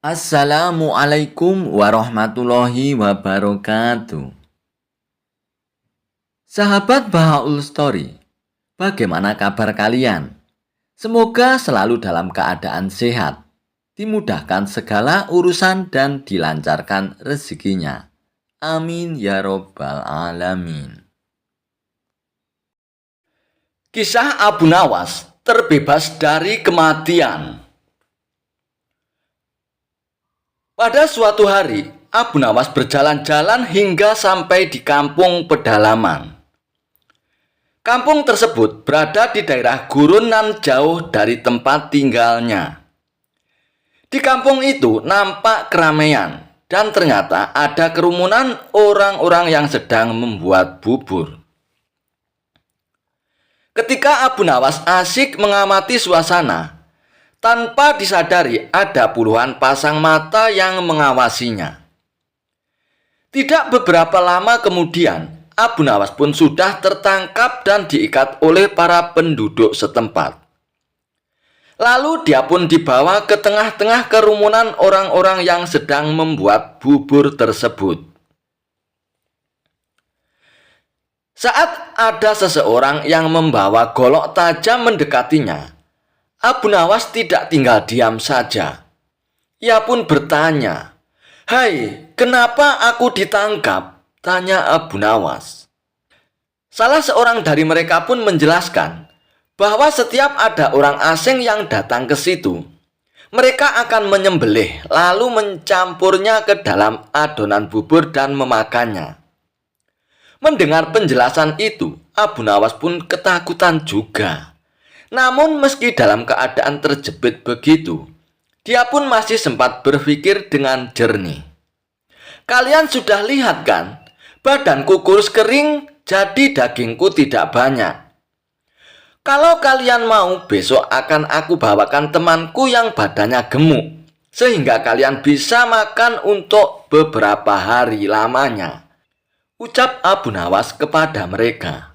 Assalamualaikum warahmatullahi wabarakatuh. Sahabat Bahaul Story, bagaimana kabar kalian? Semoga selalu dalam keadaan sehat, dimudahkan segala urusan dan dilancarkan rezekinya. Amin ya robbal alamin. Kisah Abu Nawas terbebas dari kematian. Pada suatu hari, Abu Nawas berjalan-jalan hingga sampai di kampung pedalaman. Kampung tersebut berada di daerah gurunan jauh dari tempat tinggalnya. Di kampung itu nampak keramaian dan ternyata ada kerumunan orang-orang yang sedang membuat bubur. Ketika Abu Nawas asyik mengamati suasana, tanpa disadari ada puluhan pasang mata yang mengawasinya. Tidak beberapa lama kemudian, Abu Nawas pun sudah tertangkap dan diikat oleh para penduduk setempat. Lalu dia pun dibawa ke tengah-tengah kerumunan orang-orang yang sedang membuat bubur tersebut. Saat ada seseorang yang membawa golok tajam mendekatinya, Abu Nawas tidak tinggal diam saja. Ia pun bertanya, "Hai, kenapa aku ditangkap?" tanya Abu Nawas. Salah seorang dari mereka pun menjelaskan bahwa setiap ada orang asing yang datang ke situ, mereka akan menyembelih lalu mencampurnya ke dalam adonan bubur dan memakannya. Mendengar penjelasan itu, Abu Nawas pun ketakutan juga. Namun meski dalam keadaan terjepit begitu, dia pun masih sempat berpikir dengan jernih. Kalian sudah lihat kan, badanku kurus kering, jadi dagingku tidak banyak. Kalau kalian mau, besok akan aku bawakan temanku yang badannya gemuk, sehingga kalian bisa makan untuk beberapa hari lamanya, ucap Abu Nawas kepada mereka.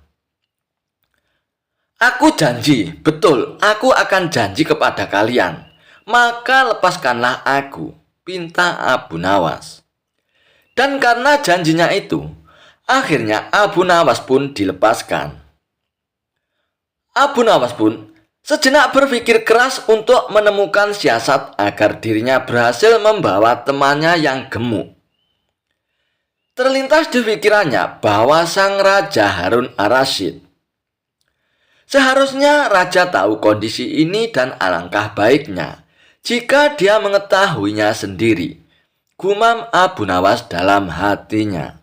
Aku janji, betul, aku akan janji kepada kalian. Maka lepaskanlah aku, pinta Abu Nawas. Dan karena janjinya itu, akhirnya Abu Nawas pun dilepaskan. Abu Nawas pun sejenak berpikir keras untuk menemukan siasat agar dirinya berhasil membawa temannya yang gemuk. Terlintas di pikirannya bahwa sang Raja Harun ar-Rasyid. Seharusnya Raja tahu kondisi ini dan alangkah baiknya jika dia mengetahuinya sendiri, gumam Abu Nawas dalam hatinya.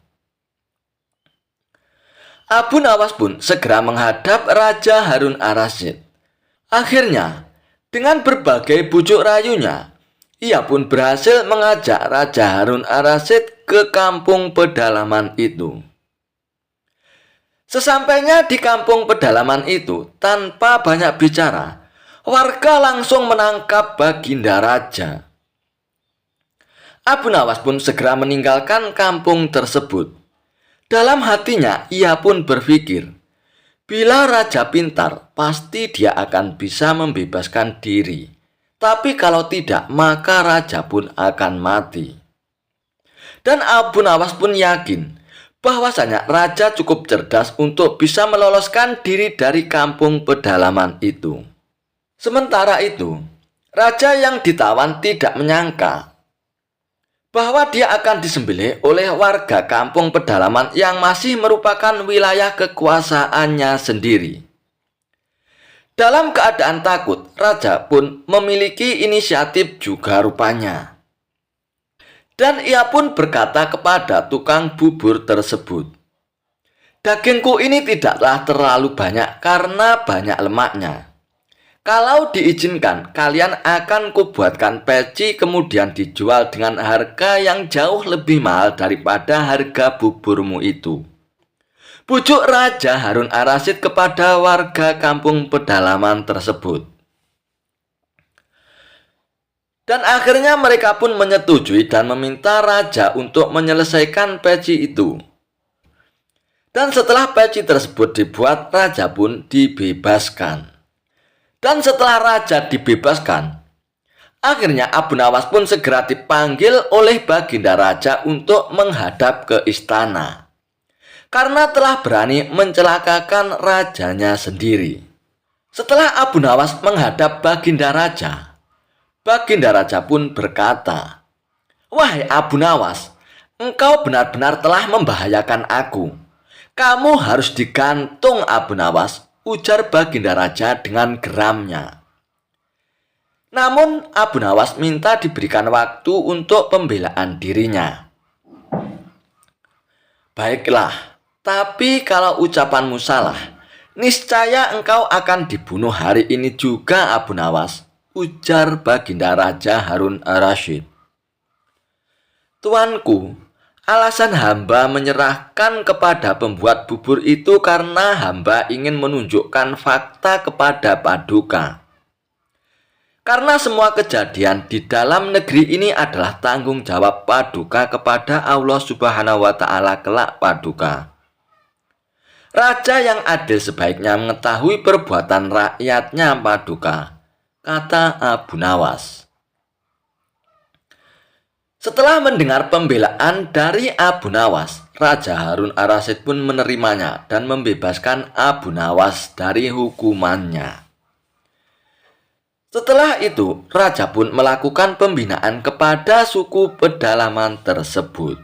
Abu Nawas pun segera menghadap Raja Harun ar-Rasyid. Akhirnya, dengan berbagai bujuk rayunya, ia pun berhasil mengajak Raja Harun ar-Rasyid ke kampung pedalaman itu. Sesampainya di kampung pedalaman itu, tanpa banyak bicara, warga langsung menangkap Baginda Raja. Abu Nawas pun segera meninggalkan kampung tersebut. Dalam hatinya ia pun berpikir, bila Raja pintar, pasti dia akan bisa membebaskan diri. Tapi kalau tidak, maka Raja pun akan mati. Dan Abu Nawas pun yakin bahwasanya Raja cukup cerdas untuk bisa meloloskan diri dari kampung pedalaman itu. Sementara itu, Raja yang ditawan tidak menyangka bahwa dia akan disembelih oleh warga kampung pedalaman yang masih merupakan wilayah kekuasaannya sendiri. Dalam keadaan takut, Raja pun memiliki inisiatif juga rupanya. Dan ia pun berkata kepada tukang bubur tersebut, "Dagingku ini tidaklah terlalu banyak karena banyak lemaknya. Kalau diizinkan, kalian akan kubuatkan peci kemudian dijual dengan harga yang jauh lebih mahal daripada harga buburmu itu." Bujuk Raja Harun ar-Rasyid kepada warga kampung pedalaman tersebut. Dan akhirnya mereka pun menyetujui dan meminta Raja untuk menyelesaikan peci itu. Dan setelah peci tersebut dibuat, Raja pun dibebaskan. Dan setelah Raja dibebaskan, Akhirnya Abu Nawas pun segera dipanggil oleh Baginda Raja untuk menghadap ke istana, karena telah berani mencelakakan rajanya sendiri. Setelah Abu Nawas menghadap Baginda Raja, Baginda Raja pun berkata, "Wahai Abu Nawas, engkau benar-benar telah membahayakan aku. Kamu harus digantung, Abu Nawas," ujar Baginda Raja dengan geramnya. Namun Abu Nawas minta diberikan waktu untuk pembelaan dirinya. "Baiklah, tapi kalau ucapanmu salah, niscaya engkau akan dibunuh hari ini juga, Abu Nawas," ujar Baginda Raja Harun ar-Rasyid. "Tuanku, alasan hamba menyerahkan kepada pembuat bubur itu karena hamba ingin menunjukkan fakta kepada Paduka. Karena semua kejadian di dalam negeri ini adalah tanggung jawab Paduka kepada Allah Subhanahu wa Ta'ala kelak, Paduka. Raja yang adil sebaiknya mengetahui perbuatan rakyatnya, Paduka," kata Abu Nawas. Setelah mendengar pembelaan dari Abu Nawas, Raja Harun ar-Rasyid pun menerimanya dan membebaskan Abu Nawas dari hukumannya. Setelah itu, raja pun melakukan pembinaan kepada suku pedalaman tersebut.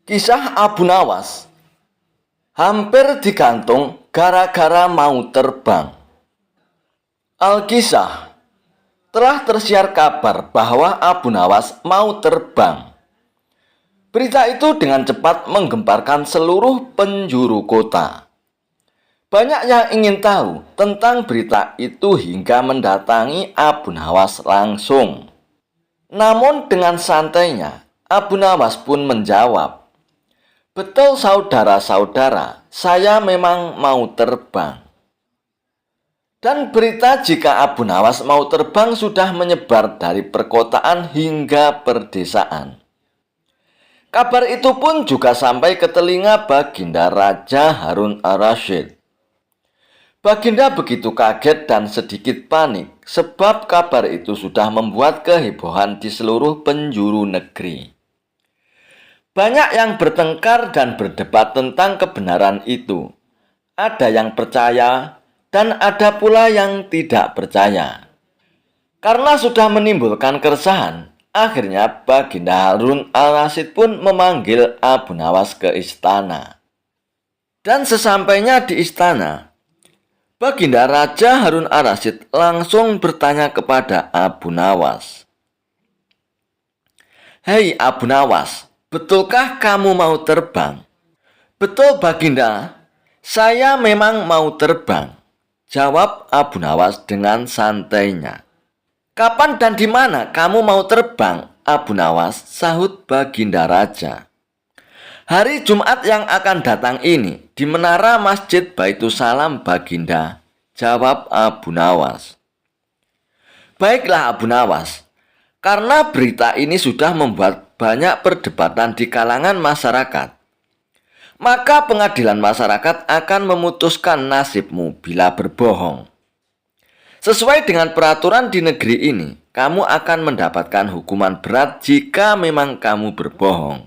Kisah Abu Nawas hampir digantung gara-gara mau terbang. Al-Kisah, telah tersiar kabar bahwa Abu Nawas mau terbang. Berita itu dengan cepat menggemparkan seluruh penjuru kota. Banyak yang ingin tahu tentang berita itu hingga mendatangi Abu Nawas langsung. Namun dengan santainya, Abu Nawas pun menjawab, "Betul saudara-saudara, saya memang mau terbang." Dan berita jika Abu Nawas mau terbang sudah menyebar dari perkotaan hingga perdesaan. Kabar itu pun juga sampai ke telinga Baginda Raja Harun ar-Rasyid. Baginda begitu kaget dan sedikit panik sebab kabar itu sudah membuat kehebohan di seluruh penjuru negeri. Banyak yang bertengkar dan berdebat tentang kebenaran itu. Ada yang percaya dan ada pula yang tidak percaya. Karena sudah menimbulkan keresahan, akhirnya Baginda Harun ar-Rasyid pun memanggil Abu Nawas ke istana. Dan sesampainya di istana, Baginda Raja Harun ar-Rasyid langsung bertanya kepada Abu Nawas, "Hei Abu Nawas, betulkah kamu mau terbang?" "Betul Baginda, saya memang mau terbang," jawab Abu Nawas dengan santainya. "Kapan dan di mana kamu mau terbang, Abu Nawas?" sahut Baginda Raja. "Hari Jumat yang akan datang ini di menara Masjid Baitusalam, Baginda," jawab Abu Nawas. "Baiklah Abu Nawas, karena berita ini sudah membuat banyak perdebatan di kalangan masyarakat, maka pengadilan masyarakat akan memutuskan nasibmu bila berbohong. Sesuai dengan peraturan di negeri ini, kamu akan mendapatkan hukuman berat jika memang kamu berbohong.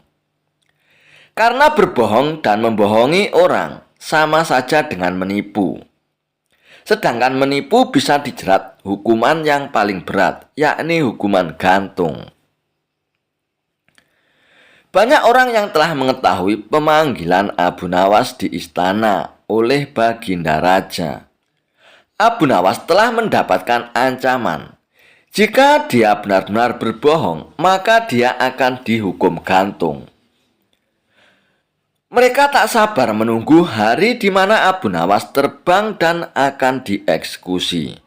Karena berbohong dan membohongi orang sama saja dengan menipu. Sedangkan menipu bisa dijerat hukuman yang paling berat, yakni hukuman gantung." Banyak orang yang telah mengetahui pemanggilan Abu Nawas di istana oleh Baginda Raja. Abu Nawas telah mendapatkan ancaman. Jika dia benar-benar berbohong, maka dia akan dihukum gantung. Mereka tak sabar menunggu hari di mana Abu Nawas terbang dan akan dieksekusi.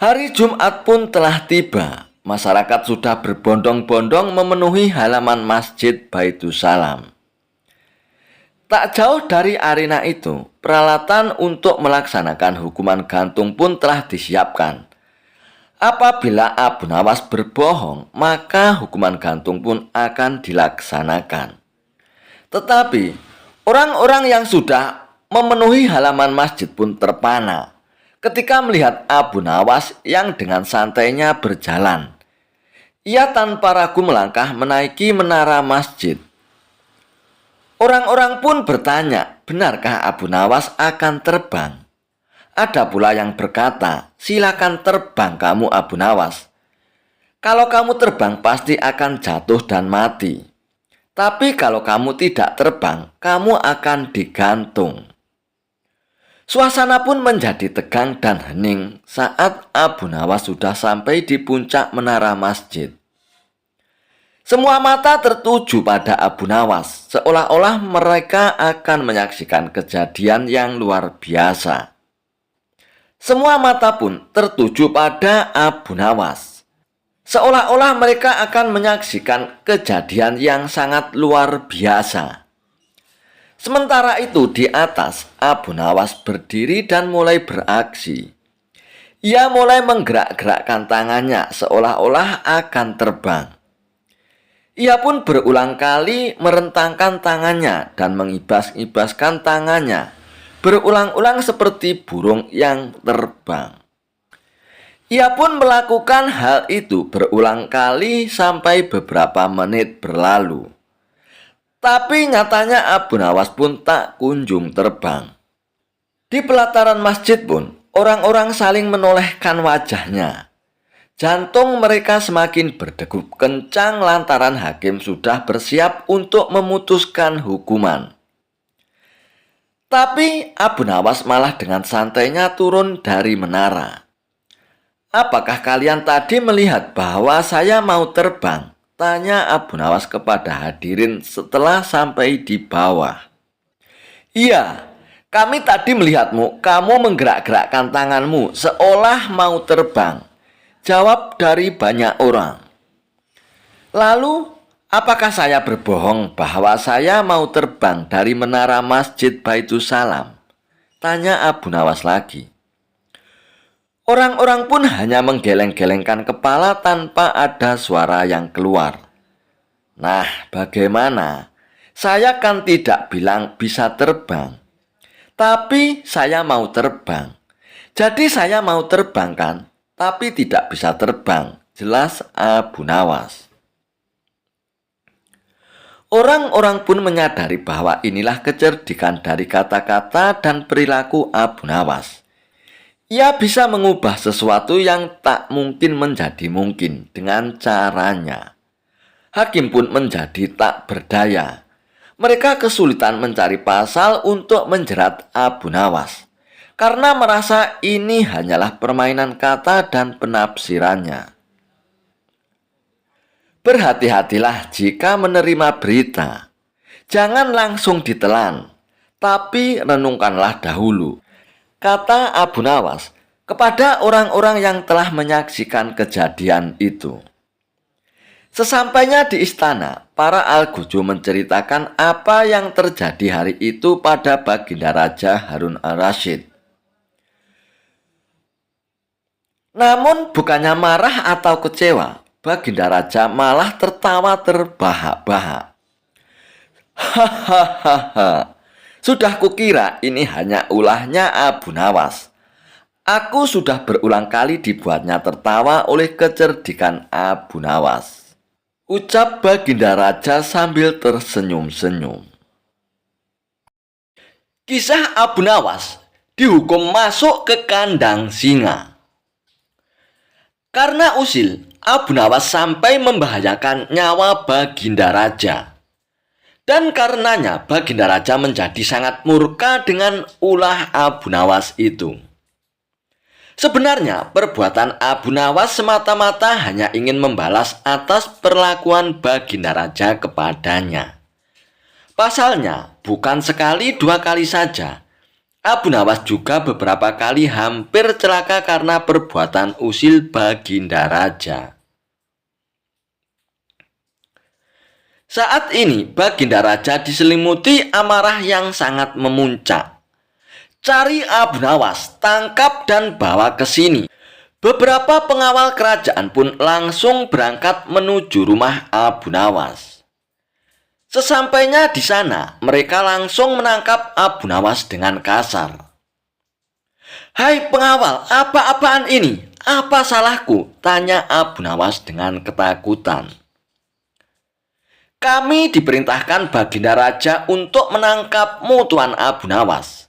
Hari Jumat pun telah tiba. Masyarakat sudah berbondong-bondong memenuhi halaman Masjid Baitusalam. Tak jauh dari arena itu, peralatan untuk melaksanakan hukuman gantung pun telah disiapkan. Apabila Abu Nawas berbohong, maka hukuman gantung pun akan dilaksanakan. Tetapi orang-orang yang sudah memenuhi halaman masjid pun terpana, ketika melihat Abu Nawas yang dengan santainya berjalan. Ia tanpa ragu melangkah menaiki menara masjid. Orang-orang pun bertanya, benarkah Abu Nawas akan terbang? Ada pula yang berkata, silakan terbang kamu Abu Nawas. Kalau kamu terbang pasti akan jatuh dan mati. Tapi kalau kamu tidak terbang, kamu akan digantung. Suasana pun menjadi tegang dan hening saat Abu Nawas sudah sampai di puncak menara masjid. Semua mata tertuju pada Abu Nawas, seolah-olah mereka akan menyaksikan kejadian yang luar biasa. Semua mata pun tertuju pada Abu Nawas, seolah-olah mereka akan menyaksikan kejadian yang sangat luar biasa. Sementara itu di atas, Abu Nawas berdiri dan mulai beraksi. Ia mulai menggerak-gerakkan tangannya seolah-olah akan terbang. Ia pun berulang kali merentangkan tangannya dan mengibas-ibaskan tangannya, berulang-ulang seperti burung yang terbang. Ia pun melakukan hal itu berulang kali sampai beberapa menit berlalu. Tapi nyatanya Abu Nawas pun tak kunjung terbang. Di pelataran masjid pun, orang-orang saling menolehkan wajahnya. Jantung mereka semakin berdegup kencang lantaran hakim sudah bersiap untuk memutuskan hukuman. Tapi Abu Nawas malah dengan santainya turun dari menara. Apakah kalian tadi melihat bahwa saya mau terbang? Tanya Abu Nawas kepada hadirin setelah sampai di bawah. Iya, kami tadi melihatmu, kamu menggerak-gerakkan tanganmu seolah mau terbang. Jawab dari banyak orang. Lalu, apakah saya berbohong bahwa saya mau terbang dari menara Masjid Baitusalam? Tanya Abu Nawas lagi. Orang-orang pun hanya menggeleng-gelengkan kepala tanpa ada suara yang keluar. Nah, bagaimana? Saya kan tidak bilang bisa terbang. Tapi saya mau terbang. Jadi saya mau terbang kan? Tapi tidak bisa terbang. Jelas Abu Nawas. Orang-orang pun menyadari bahwa inilah kecerdikan dari kata-kata dan perilaku Abu Nawas. Ia bisa mengubah sesuatu yang tak mungkin menjadi mungkin dengan caranya. Hakim pun menjadi tak berdaya. Mereka kesulitan mencari pasal untuk menjerat Abu Nawas, karena merasa ini hanyalah permainan kata dan penafsirannya. Berhati-hatilah jika menerima berita. Jangan langsung ditelan, tapi renungkanlah dahulu, kata Abu Nawas kepada orang-orang yang telah menyaksikan kejadian itu. Sesampainya di istana, para Al-Guju menceritakan apa yang terjadi hari itu pada Baginda Raja Harun al-Rasyid. Namun bukannya marah atau kecewa, Baginda Raja malah tertawa terbahak-bahak. Hahaha. Sudah kukira ini hanya ulahnya Abu Nawas. Aku sudah berulang kali dibuatnya tertawa oleh kecerdikan Abu Nawas. Ucap Baginda Raja sambil tersenyum-senyum. Kisah Abu Nawas dihukum masuk ke kandang singa. Karena usil, Abu Nawas sampai membahayakan nyawa Baginda Raja. Dan karenanya Baginda Raja menjadi sangat murka dengan ulah Abu Nawas itu. Sebenarnya perbuatan Abu Nawas semata-mata hanya ingin membalas atas perlakuan Baginda Raja kepadanya. Pasalnya, bukan sekali dua kali saja. Abu Nawas juga beberapa kali hampir celaka karena perbuatan usil Baginda Raja. Saat ini Baginda Raja diselimuti amarah yang sangat memuncak. Cari Abu Nawas, tangkap dan bawa ke sini. Beberapa pengawal kerajaan pun langsung berangkat menuju rumah Abu Nawas. Sesampainya di sana, mereka langsung menangkap Abu Nawas dengan kasar. "Hai pengawal, apa-apaan ini? Apa salahku?" tanya Abu Nawas dengan ketakutan. "Kami diperintahkan Baginda Raja untuk menangkapmu, Tuan Abu Nawas.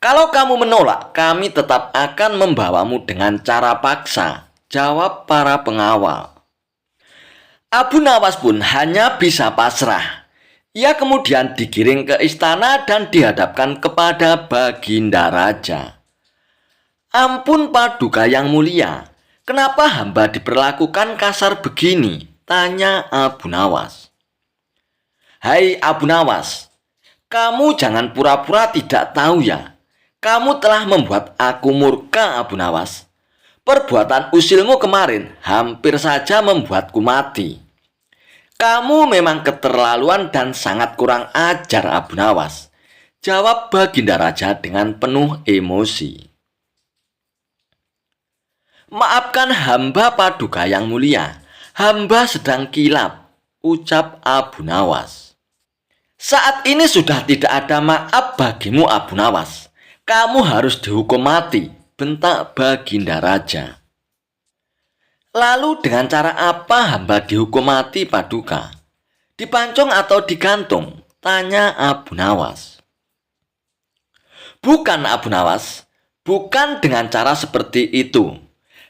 Kalau kamu menolak, kami tetap akan membawamu dengan cara paksa," jawab para pengawal. Abu Nawas pun hanya bisa pasrah. Ia kemudian digiring ke istana dan dihadapkan kepada Baginda Raja. "Ampun Paduka yang mulia, kenapa hamba diperlakukan kasar begini?" tanya Abu Nawas. "Hai Abu Nawas, kamu jangan pura-pura tidak tahu ya. Kamu telah membuat aku murka, Abu Nawas. Perbuatan usilmu kemarin hampir saja membuatku mati. Kamu memang keterlaluan dan sangat kurang ajar, Abu Nawas," jawab Baginda Raja dengan penuh emosi. "Maafkan hamba Paduka yang mulia, hamba sedang kilap," ucap Abu Nawas. "Saat ini sudah tidak ada maaf bagimu, Abu Nawas. Kamu harus dihukum mati," bentak Baginda Raja. "Lalu dengan cara apa hamba dihukum mati, Paduka? Dipancung atau digantung?" tanya Abu Nawas. "Bukan Abu Nawas, bukan dengan cara seperti itu.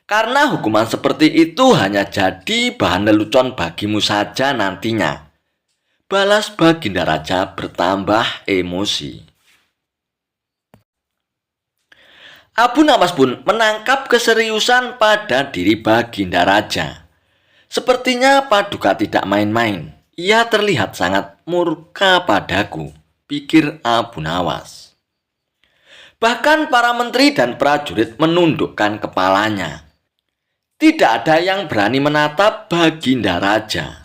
Karena hukuman seperti itu hanya jadi bahan lelucon bagimu saja nantinya," balas Baginda Raja bertambah emosi. Abu Nawas pun menangkap keseriusan pada diri Baginda Raja. "Sepertinya Paduka tidak main-main. Ia terlihat sangat murka padaku," pikir Abu Nawas. Bahkan para menteri dan prajurit menundukkan kepalanya. Tidak ada yang berani menatap Baginda Raja.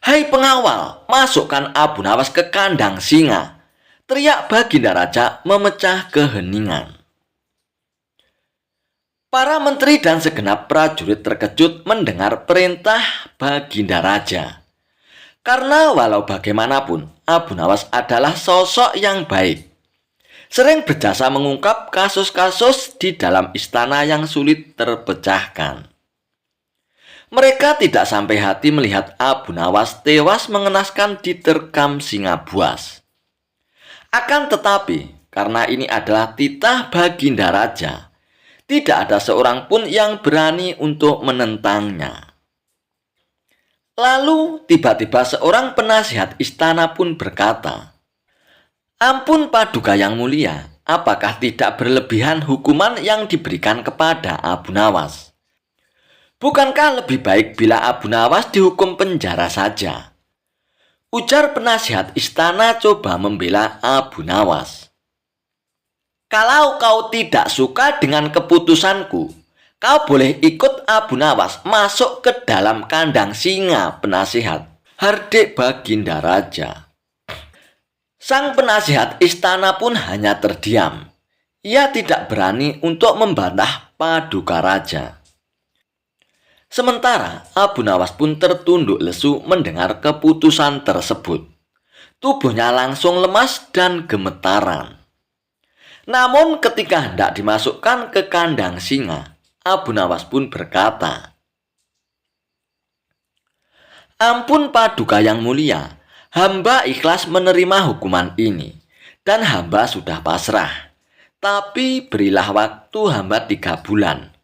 "Hai pengawal, masukkan Abu Nawas ke kandang singa," teriak Baginda Raja memecah keheningan. Para menteri dan segenap prajurit terkejut mendengar perintah Baginda Raja. Karena walau bagaimanapun, Abu Nawas adalah sosok yang baik. Sering berjasa mengungkap kasus-kasus di dalam istana yang sulit terpecahkan. Mereka tidak sampai hati melihat Abu Nawas tewas mengenaskan diterkam singa buas. Akan tetapi, karena ini adalah titah Baginda Raja, tidak ada seorang pun yang berani untuk menentangnya. Lalu tiba-tiba seorang penasihat istana pun berkata, "Ampun Paduka yang mulia, apakah tidak berlebihan hukuman yang diberikan kepada Abu Nawas? Bukankah lebih baik bila Abu Nawas dihukum penjara saja?" Ujar penasihat istana coba membela Abu Nawas. "Kalau kau tidak suka dengan keputusanku, kau boleh ikut Abu Nawas masuk ke dalam kandang singa," penasihat, hardik Baginda Raja. Sang penasihat istana pun hanya terdiam. Ia tidak berani untuk membantah Paduka Raja. Sementara Abu Nawas pun tertunduk lesu mendengar keputusan tersebut. Tubuhnya langsung lemas dan gemetaran. Namun ketika hendak dimasukkan ke kandang singa, Abu Nawas pun berkata, "Ampun Paduka yang mulia, hamba ikhlas menerima hukuman ini, dan hamba sudah pasrah. Tapi berilah waktu hamba 3 bulan.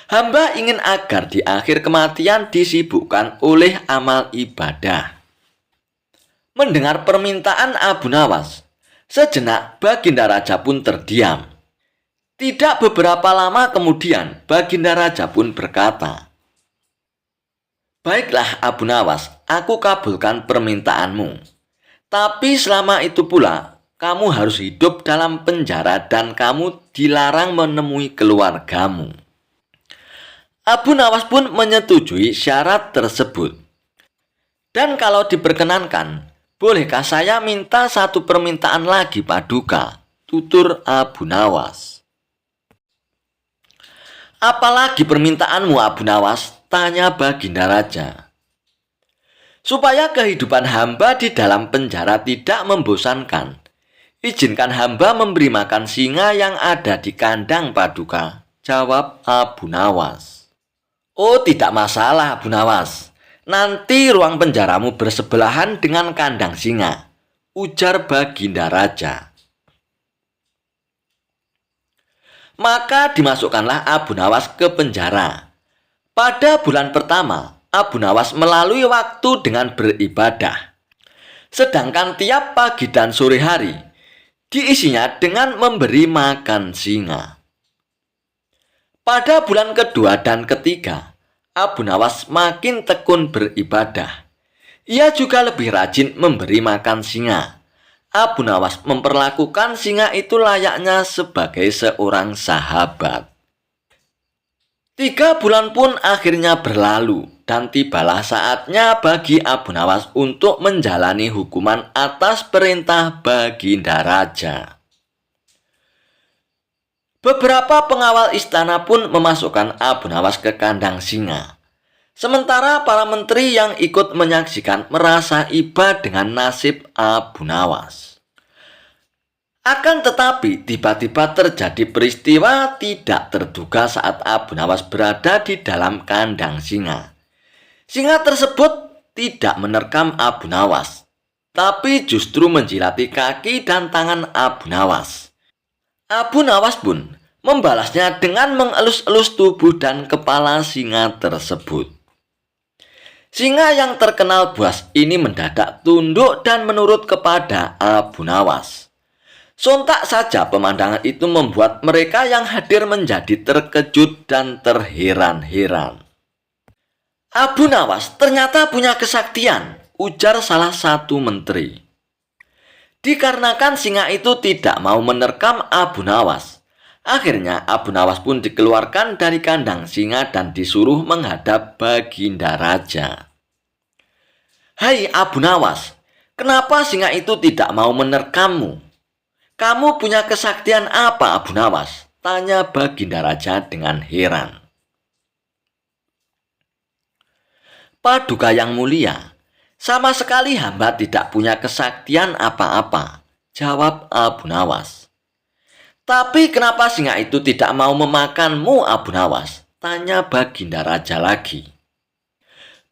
Hamba ingin agar di akhir kematian disibukkan oleh amal ibadah." Mendengar permintaan Abu Nawas, sejenak Baginda Raja pun terdiam. Tidak beberapa lama kemudian, Baginda Raja pun berkata, "Baiklah Abu Nawas, aku kabulkan permintaanmu. Tapi selama itu pula, kamu harus hidup dalam penjara dan kamu dilarang menemui keluargamu." Abu Nawas pun menyetujui syarat tersebut. "Dan kalau diperkenankan, bolehkah saya minta 1 permintaan lagi Paduka?" tutur Abu Nawas. "Apalagi permintaanmu Abu Nawas?" tanya Baginda Raja. "Supaya kehidupan hamba di dalam penjara tidak membosankan, "Izinkan hamba memberi makan singa yang ada di kandang Paduka," jawab Abu Nawas. "Oh, tidak masalah, Abu Nawas. Nanti ruang penjaramu bersebelahan dengan kandang singa," ujar Baginda Raja. Maka dimasukkanlah Abu Nawas ke penjara. Pada bulan pertama, Abu Nawas melalui waktu dengan beribadah. Sedangkan tiap pagi dan sore hari, diisinya dengan memberi makan singa. Pada bulan kedua dan ketiga, Abu Nawas makin tekun beribadah. Ia juga lebih rajin memberi makan singa. Abu Nawas memperlakukan singa itu layaknya sebagai seorang sahabat. 3 bulan pun akhirnya berlalu dan tibalah saatnya bagi Abu Nawas untuk menjalani hukuman atas perintah Baginda Raja. Beberapa pengawal istana pun memasukkan Abu Nawas ke kandang singa. Sementara para menteri yang ikut menyaksikan merasa iba dengan nasib Abu Nawas. Akan tetapi tiba-tiba terjadi peristiwa tidak terduga saat Abu Nawas berada di dalam kandang singa. Singa tersebut tidak menerkam Abu Nawas, tapi justru menjilati kaki dan tangan Abu Nawas. Abu Nawas pun membalasnya dengan mengelus-elus tubuh dan kepala singa tersebut. Singa yang terkenal buas ini mendadak tunduk dan menurut kepada Abu Nawas. Sontak saja pemandangan itu membuat mereka yang hadir menjadi terkejut dan terheran-heran. "Abu Nawas ternyata punya kesaktian," ujar salah satu menteri. Dikarenakan singa itu tidak mau menerkam Abu Nawas, akhirnya Abu Nawas pun dikeluarkan dari kandang singa dan disuruh menghadap Baginda Raja. "Hai Abu Nawas, kenapa singa itu tidak mau menerkammu? Kamu punya kesaktian apa, Abu Nawas?" tanya Baginda Raja dengan heran. "Paduka yang mulia, sama sekali hamba tidak punya kesaktian apa-apa," jawab Abu Nawas. "Tapi kenapa singa itu tidak mau memakanmu, Abu Nawas?" tanya Baginda Raja lagi.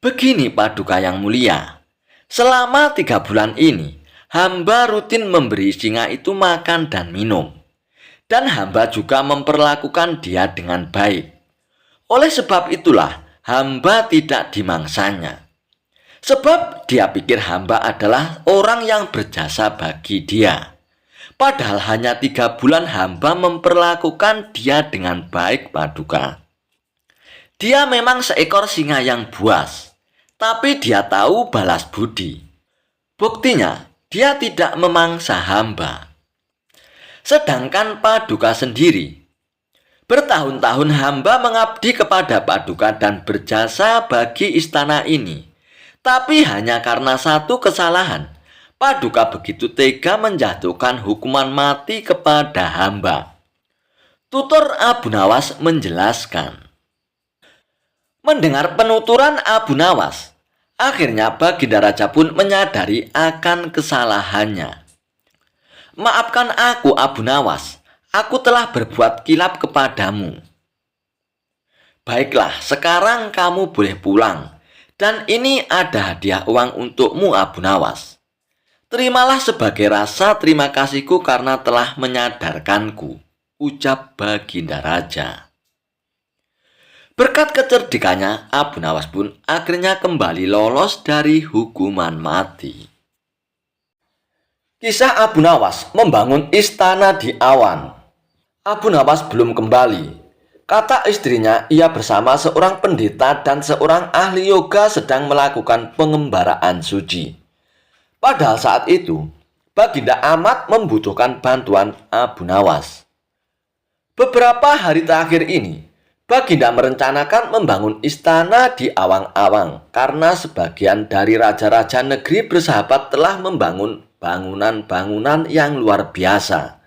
"Begini Paduka yang mulia, selama 3 bulan ini, hamba rutin memberi singa itu makan dan minum. Dan hamba juga memperlakukan dia dengan baik. Oleh sebab itulah, hamba tidak dimangsanya. Sebab dia pikir hamba adalah orang yang berjasa bagi dia. Padahal hanya 3 bulan hamba memperlakukan dia dengan baik, Paduka. Dia memang seekor singa yang buas, tapi dia tahu balas budi. Buktinya, dia tidak memangsa hamba. Sedangkan Paduka sendiri, bertahun-tahun hamba mengabdi kepada Paduka dan berjasa bagi istana ini. Tapi hanya karena satu kesalahan, Paduka begitu tega menjatuhkan hukuman mati kepada hamba." Tutur Abu Nawas menjelaskan. Mendengar penuturan Abu Nawas, akhirnya Baginda Raja pun menyadari akan kesalahannya. "Maafkan aku, Abu Nawas, aku telah berbuat kilap kepadamu. Baiklah, sekarang kamu boleh pulang, dan ini ada hadiah uang untukmu, Abu Nawas. Terimalah sebagai rasa terima kasihku karena telah menyadarkanku," ucap Baginda Raja. Berkat kecerdikannya, Abu Nawas pun akhirnya kembali lolos dari hukuman mati. Kisah Abu Nawas membangun istana di awan. Abu Nawas belum kembali. Kata istrinya, ia bersama seorang pendeta dan seorang ahli yoga sedang melakukan pengembaraan suci. Padahal saat itu, Baginda amat membutuhkan bantuan Abu Nawas. Beberapa hari terakhir ini, Baginda merencanakan membangun istana di awang-awang karena sebagian dari raja-raja negeri bersahabat telah membangun bangunan-bangunan yang luar biasa.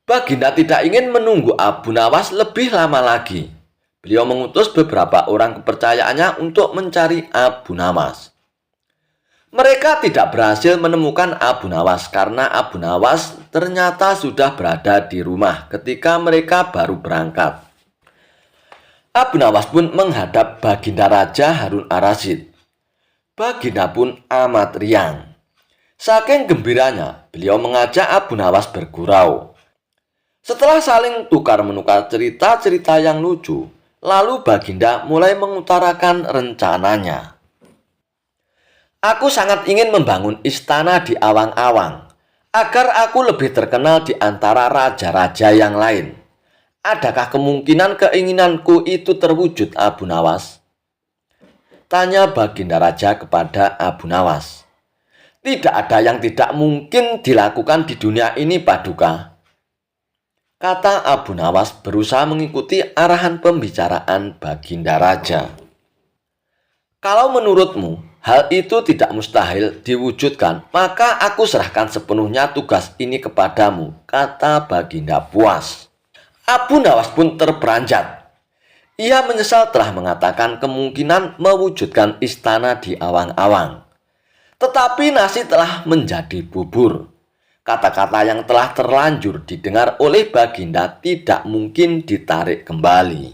Baginda tidak ingin menunggu Abu Nawas lebih lama lagi. Beliau mengutus beberapa orang kepercayaannya untuk mencari Abu Nawas. Mereka tidak berhasil menemukan Abu Nawas karena Abu Nawas ternyata sudah berada di rumah ketika mereka baru berangkat. Abu Nawas pun menghadap Baginda Raja Harun Ar-Rasyid. Baginda pun amat riang. Saking gembiranya, beliau mengajak Abu Nawas bergurau. Setelah saling tukar-menukar cerita-cerita yang lucu, lalu Baginda mulai mengutarakan rencananya. Aku sangat ingin membangun istana di awang-awang, agar aku lebih terkenal di antara raja-raja yang lain. Adakah kemungkinan keinginanku itu terwujud, Abu Nawas? Tanya Baginda Raja kepada Abu Nawas. Tidak ada yang tidak mungkin dilakukan di dunia ini, Paduka. Kata Abu Nawas berusaha mengikuti arahan pembicaraan Baginda Raja. Kalau menurutmu hal itu tidak mustahil diwujudkan, maka aku serahkan sepenuhnya tugas ini kepadamu, kata Baginda puas. Abu Nawas pun terperanjat. Ia menyesal telah mengatakan kemungkinan mewujudkan istana di awang-awang. Tetapi nasi telah menjadi bubur. Kata-kata yang telah terlanjur didengar oleh Baginda tidak mungkin ditarik kembali.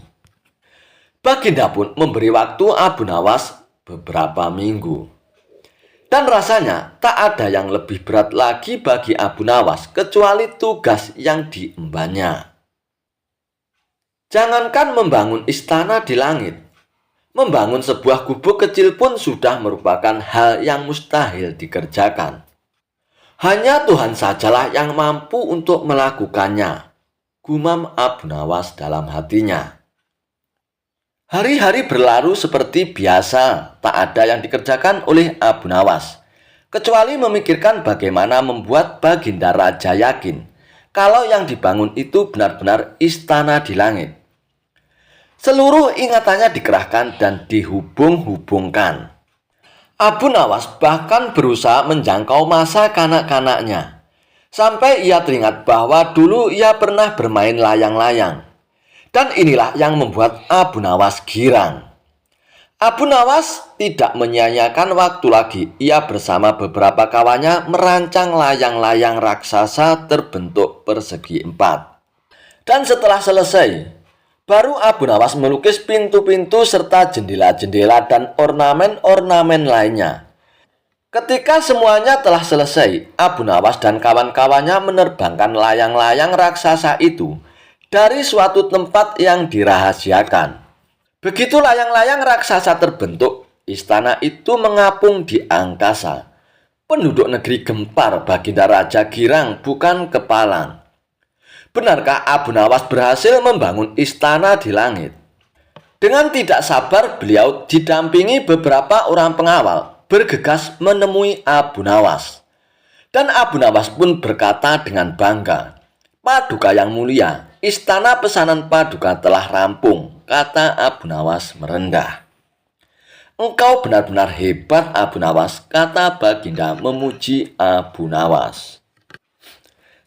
Baginda pun memberi waktu Abu Nawas beberapa minggu. Dan rasanya tak ada yang lebih berat lagi bagi Abu Nawas kecuali tugas yang diembannya. Jangankan membangun istana di langit, membangun sebuah gubuk kecil pun sudah merupakan hal yang mustahil dikerjakan. Hanya Tuhan sajalah yang mampu untuk melakukannya, gumam Abu Nawas dalam hatinya. Hari-hari berlalu seperti biasa, tak ada yang dikerjakan oleh Abu Nawas, kecuali memikirkan bagaimana membuat Baginda Raja yakin kalau yang dibangun itu benar-benar istana di langit. Seluruh ingatannya dikerahkan dan dihubung-hubungkan. Abu Nawas bahkan berusaha menjangkau masa kanak-kanaknya, sampai ia teringat bahwa dulu ia pernah bermain layang-layang. Dan inilah yang membuat Abu Nawas girang. Abu Nawas tidak menyia-nyiakan waktu lagi. Ia bersama beberapa kawannya merancang layang-layang raksasa terbentuk persegi 4. Dan setelah selesai, baru Abu Nawas melukis pintu-pintu serta jendela-jendela dan ornamen-ornamen lainnya. Ketika semuanya telah selesai, Abu Nawas dan kawan-kawannya menerbangkan layang-layang raksasa itu dari suatu tempat yang dirahasiakan. Begitu layang-layang raksasa terbentuk, istana itu mengapung di angkasa. Penduduk negeri gempar, Baginda Raja girang bukan kepalang. Benarkah Abu Nawas berhasil membangun istana di langit? Dengan tidak sabar, beliau didampingi beberapa orang pengawal bergegas menemui Abu Nawas. Dan Abu Nawas pun berkata dengan bangga, Paduka yang mulia, istana pesanan Paduka telah rampung, kata Abu Nawas merendah. Engkau benar-benar hebat, Abu Nawas, kata Baginda memuji Abu Nawas.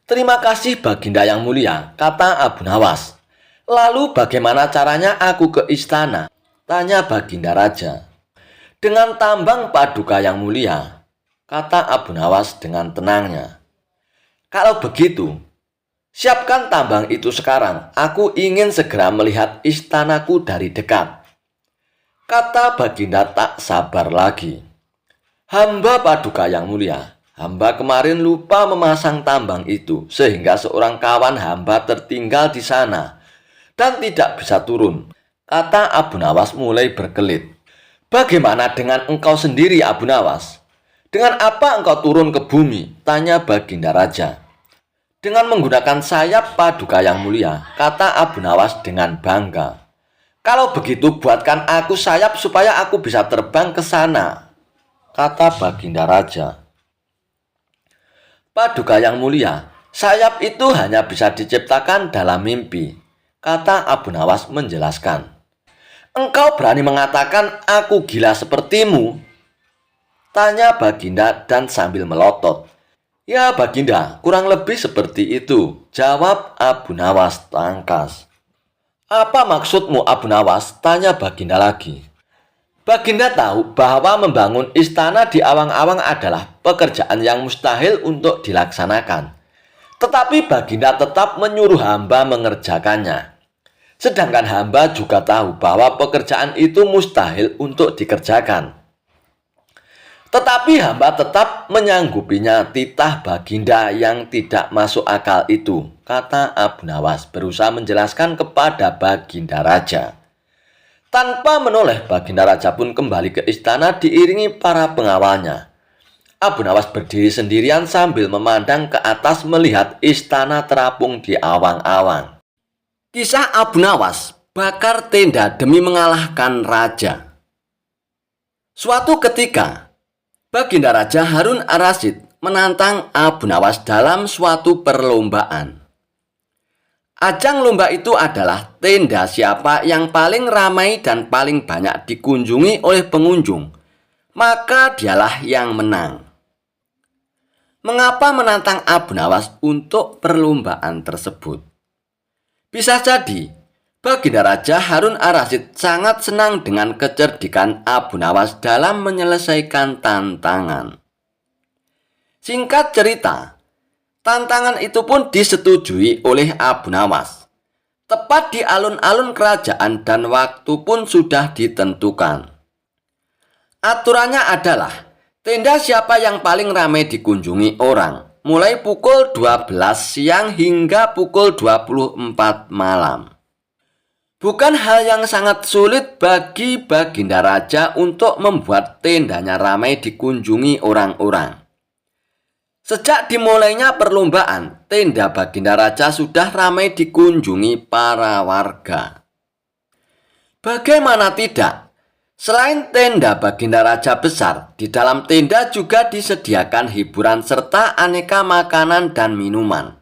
Terima kasih Baginda yang mulia, kata Abu Nawas. Lalu bagaimana caranya aku ke istana? Tanya Baginda Raja. Dengan tambang Paduka yang mulia, kata Abu Nawas dengan tenangnya. Kalau begitu, siapkan tambang itu sekarang. Aku ingin segera melihat istanaku dari dekat. Kata Baginda tak sabar lagi. Hamba Paduka yang mulia, hamba kemarin lupa memasang tambang itu sehingga seorang kawan hamba tertinggal di sana dan tidak bisa turun. Kata Abu Nawas mulai berkelit. Bagaimana dengan engkau sendiri, Abu Nawas? Dengan apa engkau turun ke bumi? Tanya Baginda Raja. Dengan menggunakan sayap Paduka yang mulia, kata Abu Nawas dengan bangga. Kalau begitu buatkan aku sayap supaya aku bisa terbang ke sana, kata Baginda Raja. Paduka yang mulia, sayap itu hanya bisa diciptakan dalam mimpi, kata Abu Nawas menjelaskan. Engkau berani mengatakan aku gila sepertimu? Tanya Baginda dan sambil melotot. Ya Baginda, kurang lebih seperti itu, jawab Abu Nawas tangkas. Apa maksudmu Abu Nawas? Tanya Baginda lagi. Baginda tahu bahwa membangun istana di awang-awang adalah pekerjaan yang mustahil untuk dilaksanakan. Tetapi Baginda tetap menyuruh hamba mengerjakannya. Sedangkan hamba juga tahu bahwa pekerjaan itu mustahil untuk dikerjakan. Tetapi hamba tetap menyanggupinya. Titah Baginda yang tidak masuk akal itu, kata Abu Nawas berusaha menjelaskan kepada Baginda Raja. Tanpa menoleh, Baginda Raja pun kembali ke istana diiringi para pengawalnya. Abu Nawas berdiri sendirian sambil memandang ke atas melihat istana terapung di awang-awang. Kisah Abu Nawas bakar tenda demi mengalahkan raja. Suatu ketika, Baginda Raja Harun Ar-Rasyid menantang Abu Nawas dalam suatu perlombaan. Ajang lomba itu adalah tenda siapa yang paling ramai dan paling banyak dikunjungi oleh pengunjung, maka dialah yang menang. Mengapa menantang Abu Nawas untuk perlombaan tersebut? Bisa jadi, Baginda Raja Harun Ar-Rasyid sangat senang dengan kecerdikan Abu Nawas dalam menyelesaikan tantangan. Singkat cerita, tantangan itu pun disetujui oleh Abu Nawas. Tepat di alun-alun kerajaan dan waktu pun sudah ditentukan. Aturannya adalah tenda siapa yang paling ramai dikunjungi orang, mulai pukul 12 siang hingga pukul 24 malam. Bukan hal yang sangat sulit bagi Baginda Raja untuk membuat tendanya ramai dikunjungi orang-orang. Sejak dimulainya perlombaan, tenda Baginda Raja sudah ramai dikunjungi para warga. Bagaimana tidak? Selain tenda Baginda Raja besar, di dalam tenda juga disediakan hiburan serta aneka makanan dan minuman.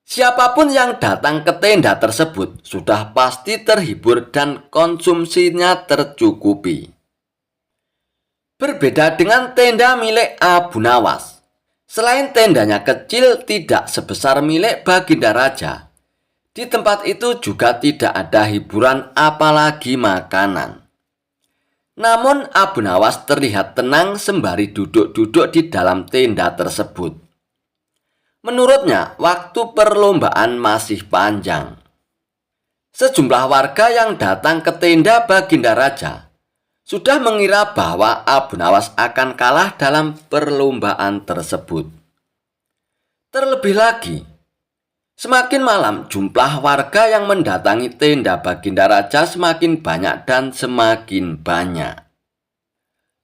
Siapapun yang datang ke tenda tersebut sudah pasti terhibur dan konsumsinya tercukupi. Berbeda dengan tenda milik Abu Nawas. Selain tendanya kecil tidak sebesar milik Baginda Raja, di tempat itu juga tidak ada hiburan apalagi makanan. Namun Abu Nawas terlihat tenang sembari duduk-duduk di dalam tenda tersebut. Menurutnya, waktu perlombaan masih panjang. Sejumlah warga yang datang ke tenda Baginda Raja sudah mengira bahwa Abu Nawas akan kalah dalam perlombaan tersebut. Terlebih lagi, semakin malam jumlah warga yang mendatangi tenda Baginda Raja semakin banyak dan semakin banyak.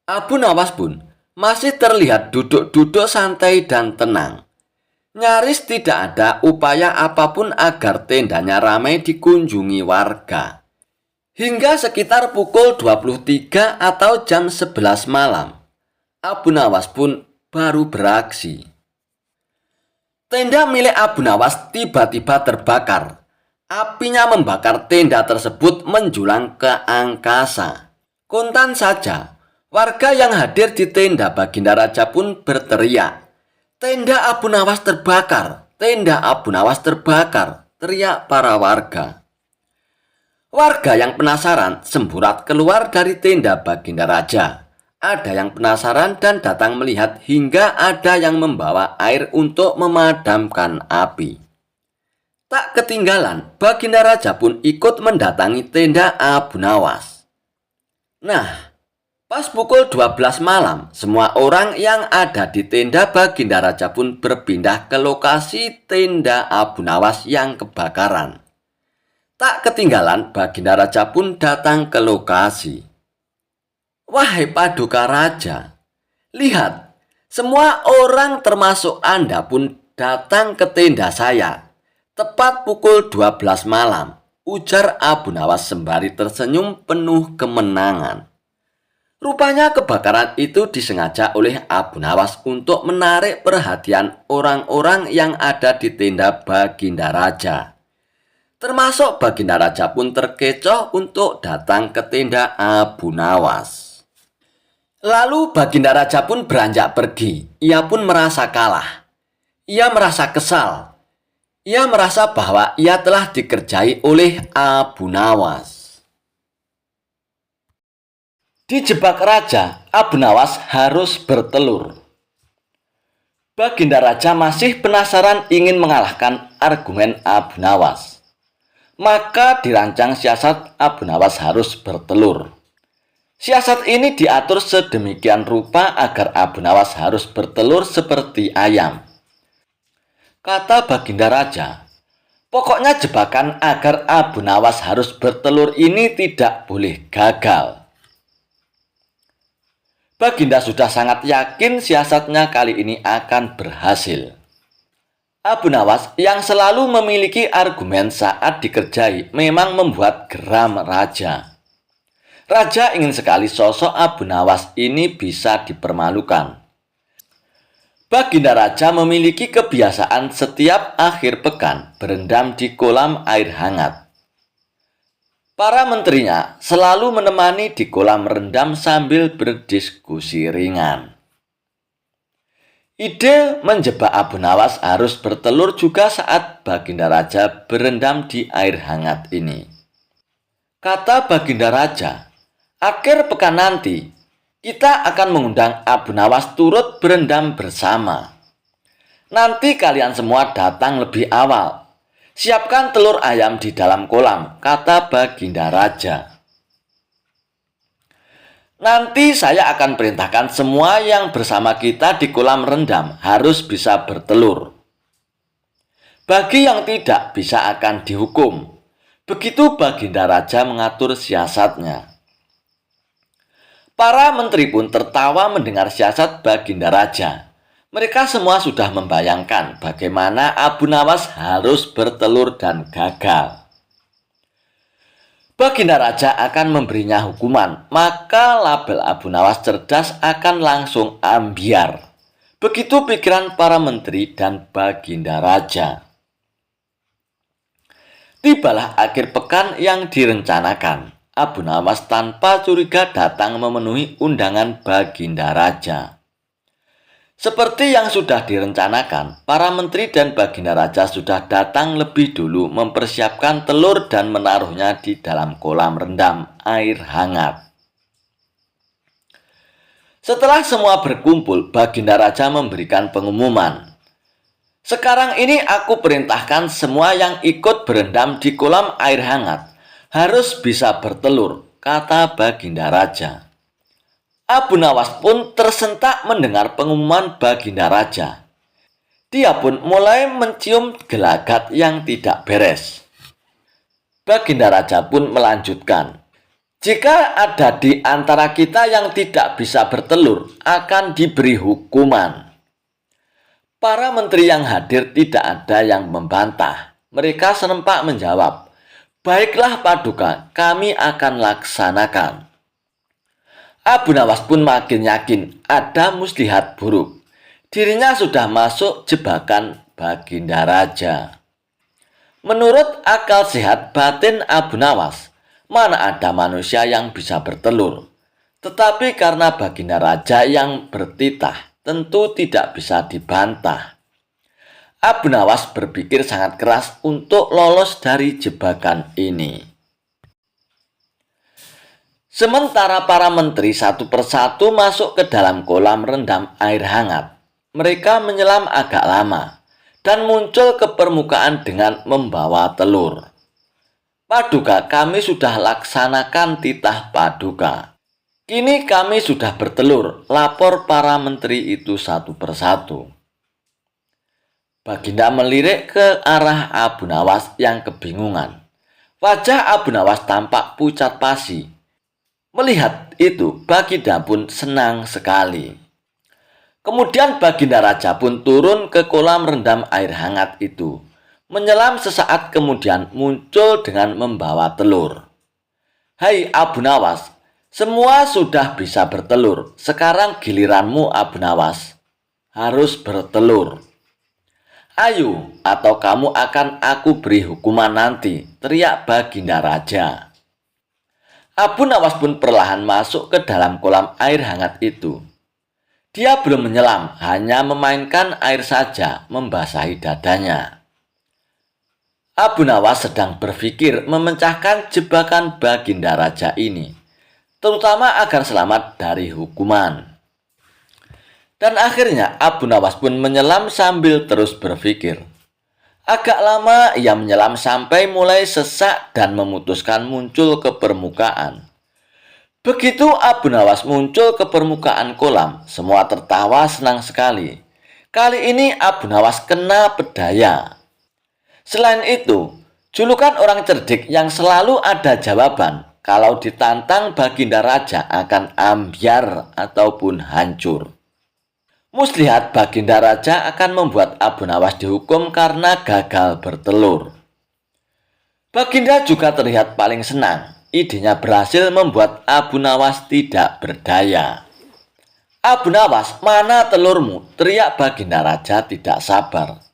Abu Nawas pun masih terlihat duduk-duduk santai dan tenang. Nyaris tidak ada upaya apapun agar tendanya ramai dikunjungi warga. Hingga sekitar pukul 23 atau jam 11 malam, Abu Nawas pun baru beraksi. Tenda milik Abu Nawas tiba-tiba terbakar. Apinya membakar tenda tersebut menjulang ke angkasa. Kontan saja, warga yang hadir di tenda Baginda Raja pun berteriak, "Tenda Abu Nawas terbakar! Tenda Abu Nawas terbakar!" teriak para warga. Warga yang penasaran semburat keluar dari tenda Baginda Raja. Ada yang penasaran dan datang melihat hingga ada yang membawa air untuk memadamkan api. Tak ketinggalan, Baginda Raja pun ikut mendatangi tenda Abu Nawas. Nah, pas pukul 12 malam, semua orang yang ada di tenda Baginda Raja pun berpindah ke lokasi tenda Abu Nawas yang kebakaran. Tak ketinggalan, Baginda Raja pun datang ke lokasi. "Wahai Paduka Raja, lihat, semua orang termasuk Anda pun datang ke tenda saya. Tepat pukul 12 malam, ujar Abu Nawas sembari tersenyum penuh kemenangan. Rupanya kebakaran itu disengaja oleh Abu Nawas untuk menarik perhatian orang-orang yang ada di tenda Baginda Raja. Termasuk Baginda Raja pun terkecoh untuk datang ke tenda Abu Nawas. Lalu Baginda Raja pun beranjak pergi. Ia pun merasa kalah. Ia merasa kesal. Ia merasa bahwa ia telah dikerjai oleh Abu Nawas. Dijebak raja, Abu Nawas harus bertelur. Baginda raja masih penasaran ingin mengalahkan argumen Abu Nawas. Maka dirancang siasat Abu Nawas harus bertelur. Siasat ini diatur sedemikian rupa agar Abu Nawas harus bertelur seperti ayam. Kata Baginda raja, pokoknya jebakan agar Abu Nawas harus bertelur ini tidak boleh gagal. Baginda sudah sangat yakin siasatnya kali ini akan berhasil. Abu Nawas yang selalu memiliki argumen saat dikerjai memang membuat geram raja. Raja ingin sekali sosok Abu Nawas ini bisa dipermalukan. Baginda raja memiliki kebiasaan setiap akhir pekan berendam di kolam air hangat. Para menterinya selalu menemani di kolam rendam sambil berdiskusi ringan. Ide menjebak Abu Nawas harus bertelur juga saat Baginda raja berendam di air hangat ini. Kata Baginda raja, akhir pekan nanti kita akan mengundang Abu Nawas turut berendam bersama. Nanti kalian semua datang lebih awal. Siapkan telur ayam di dalam kolam, kata Baginda raja. Nanti saya akan perintahkan semua yang bersama kita di kolam rendam harus bisa bertelur. Bagi yang tidak bisa akan dihukum. Begitu Baginda raja mengatur siasatnya. Para menteri pun tertawa mendengar siasat Baginda raja. Mereka semua sudah membayangkan bagaimana Abu Nawas harus bertelur dan gagal. Baginda raja akan memberinya hukuman, maka label Abu Nawas cerdas akan langsung ambiar. Begitu pikiran para menteri dan Baginda raja. Tibalah akhir pekan yang direncanakan. Abu Nawas tanpa curiga datang memenuhi undangan Baginda raja. Seperti yang sudah direncanakan, para menteri dan Baginda raja sudah datang lebih dulu mempersiapkan telur dan menaruhnya di dalam kolam rendam air hangat. Setelah semua berkumpul, Baginda raja memberikan pengumuman. Sekarang ini aku perintahkan semua yang ikut berendam di kolam air hangat harus bisa bertelur, kata Baginda raja. Abu Nawas pun tersentak mendengar pengumuman Baginda raja. Dia pun mulai mencium gelagat yang tidak beres. Baginda raja pun melanjutkan, jika ada di antara kita yang tidak bisa bertelur, akan diberi hukuman. Para menteri yang hadir tidak ada yang membantah. Mereka serempak menjawab, baiklah Paduka, kami akan laksanakan. Abu Nawas pun makin yakin ada muslihat buruk. Dirinya sudah masuk jebakan Baginda raja. Menurut akal sehat batin Abu Nawas, mana ada manusia yang bisa bertelur. Tetapi karena Baginda raja yang bertitah, tentu tidak bisa dibantah. Abu Nawas berpikir sangat keras untuk lolos dari jebakan ini. Sementara para menteri satu persatu masuk ke dalam kolam rendam air hangat. Mereka menyelam agak lama dan muncul ke permukaan dengan membawa telur. Paduka, kami sudah laksanakan titah Paduka. Kini kami sudah bertelur, lapor para menteri itu satu persatu. Baginda melirik ke arah Abu Nawas yang kebingungan. Wajah Abu Nawas tampak pucat pasi. Melihat itu, Baginda pun senang sekali. Kemudian Baginda raja pun turun ke kolam rendam air hangat itu. Menyelam sesaat kemudian muncul dengan membawa telur. Hai Abu Nawas, semua sudah bisa bertelur. Sekarang giliranmu Abu Nawas. Harus bertelur. Ayo, atau kamu akan aku beri hukuman nanti, teriak Baginda raja. Abu Nawas pun perlahan masuk ke dalam kolam air hangat itu. Dia belum menyelam, hanya memainkan air saja, membasahi dadanya. Abu Nawas sedang berpikir memecahkan jebakan Baginda raja ini. terutama agar selamat dari hukuman. Dan akhirnya Abu Nawas pun menyelam sambil terus berpikir. Agak lama ia menyelam sampai mulai sesak dan memutuskan muncul ke permukaan. Begitu Abu Nawas muncul ke permukaan kolam, semua tertawa senang sekali. Kali ini Abu Nawas kena pedaya. Selain itu, julukan orang cerdik yang selalu ada jawaban kalau ditantang Baginda Raja akan ambyar ataupun hancur. Muslihat Baginda Raja akan membuat Abu Nawas dihukum karena gagal bertelur. Baginda juga terlihat paling senang. Idenya berhasil membuat Abu Nawas tidak berdaya. "Abu Nawas, mana telurmu?" teriak Baginda Raja tidak sabar.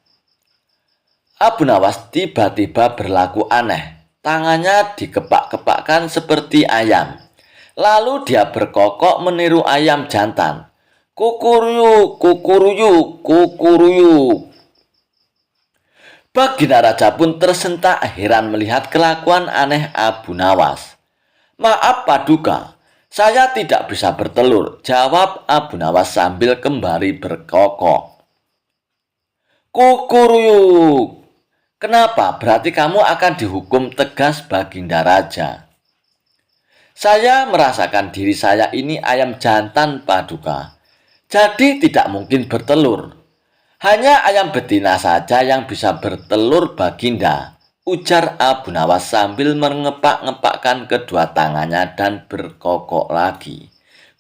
Abu Nawas tiba-tiba berlaku aneh. Tangannya dikepak-kepakkan seperti ayam. Lalu dia berkokok meniru ayam jantan. "Kukuruyuk, kukuruyuk, kukuruyuk." Baginda Raja pun tersentak heran melihat kelakuan aneh Abu Nawas. "Maaf Paduka, saya tidak bisa bertelur," jawab Abu Nawas sambil kembali berkokok. "Kukuruyuk." "Kenapa? Berarti kamu akan dihukum," tegas Baginda Raja. "Saya merasakan diri saya ini ayam jantan Paduka. Jadi tidak mungkin bertelur. Hanya ayam betina saja yang bisa bertelur Baginda," ujar Abu Nawas sambil mengepak-ngepakkan kedua tangannya dan berkokok lagi.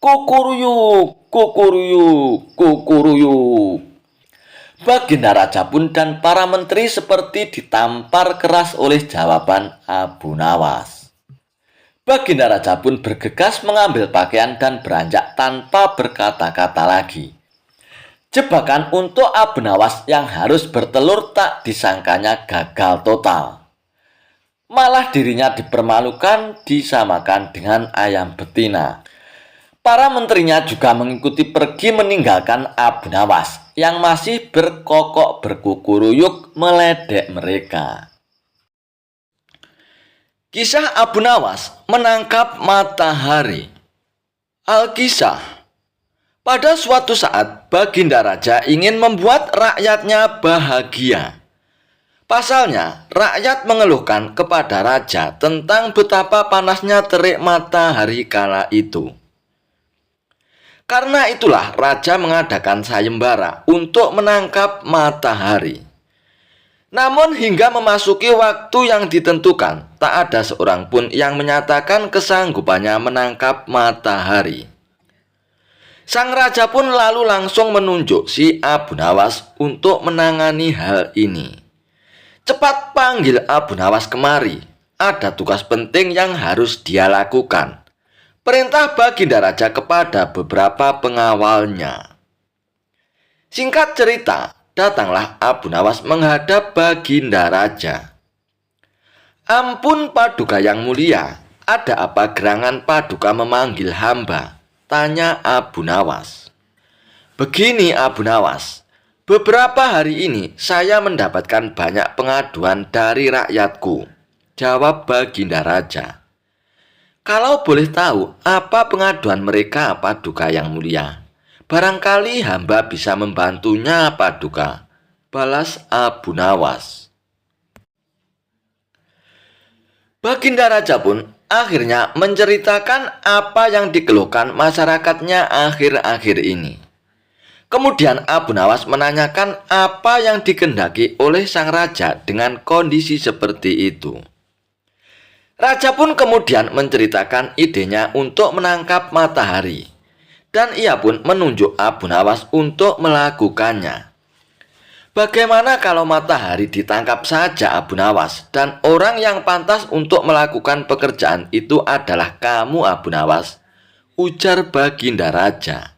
"Kukuruyuk, kukuruyuk, kukuruyuk." Baginda Raja pun dan para menteri seperti ditampar keras oleh jawaban Abu Nawas. Baginda Raja pun bergegas mengambil pakaian dan beranjak tanpa berkata-kata lagi. Jebakan untuk Abu Nawas yang harus bertelur tak disangkanya gagal total. Malah dirinya dipermalukan, disamakan dengan ayam betina. Para menterinya juga mengikuti pergi meninggalkan Abu Nawas yang masih berkokok berkukuruyuk meledek mereka. Kisah Abu Nawas menangkap matahari. Alkisah. Pada suatu saat, Baginda Raja ingin membuat rakyatnya bahagia. Pasalnya, rakyat mengeluhkan kepada Raja tentang betapa panasnya terik matahari kala itu. Karena itulah Raja mengadakan sayembara untuk menangkap matahari. Namun hingga memasuki waktu yang ditentukan, tak ada seorang pun yang menyatakan kesanggupannya menangkap matahari. Sang raja pun lalu langsung menunjuk si Abu Nawas untuk menangani hal ini. "Cepat panggil Abu Nawas kemari, ada tugas penting yang harus dia lakukan," perintah Baginda Raja kepada beberapa pengawalnya. Singkat cerita, datanglah Abu Nawas menghadap Baginda Raja. "Ampun Paduka yang mulia, ada apa gerangan Paduka memanggil hamba?" tanya Abu Nawas. "Begini Abu Nawas, beberapa hari ini saya mendapatkan banyak pengaduan dari rakyatku," jawab Baginda Raja. "Kalau boleh tahu apa pengaduan mereka Paduka yang mulia? Barangkali hamba bisa membantunya Paduka," balas Abu Nawas. Baginda Raja pun akhirnya menceritakan apa yang dikeluhkan masyarakatnya akhir-akhir ini. Kemudian Abu Nawas menanyakan apa yang dikehendaki oleh sang raja dengan kondisi seperti itu. Raja pun kemudian menceritakan idenya untuk menangkap matahari. Dan ia pun menunjuk Abu Nawas untuk melakukannya. "Bagaimana kalau matahari ditangkap saja Abu Nawas, dan orang yang pantas untuk melakukan pekerjaan itu adalah kamu Abu Nawas," ujar Baginda Raja.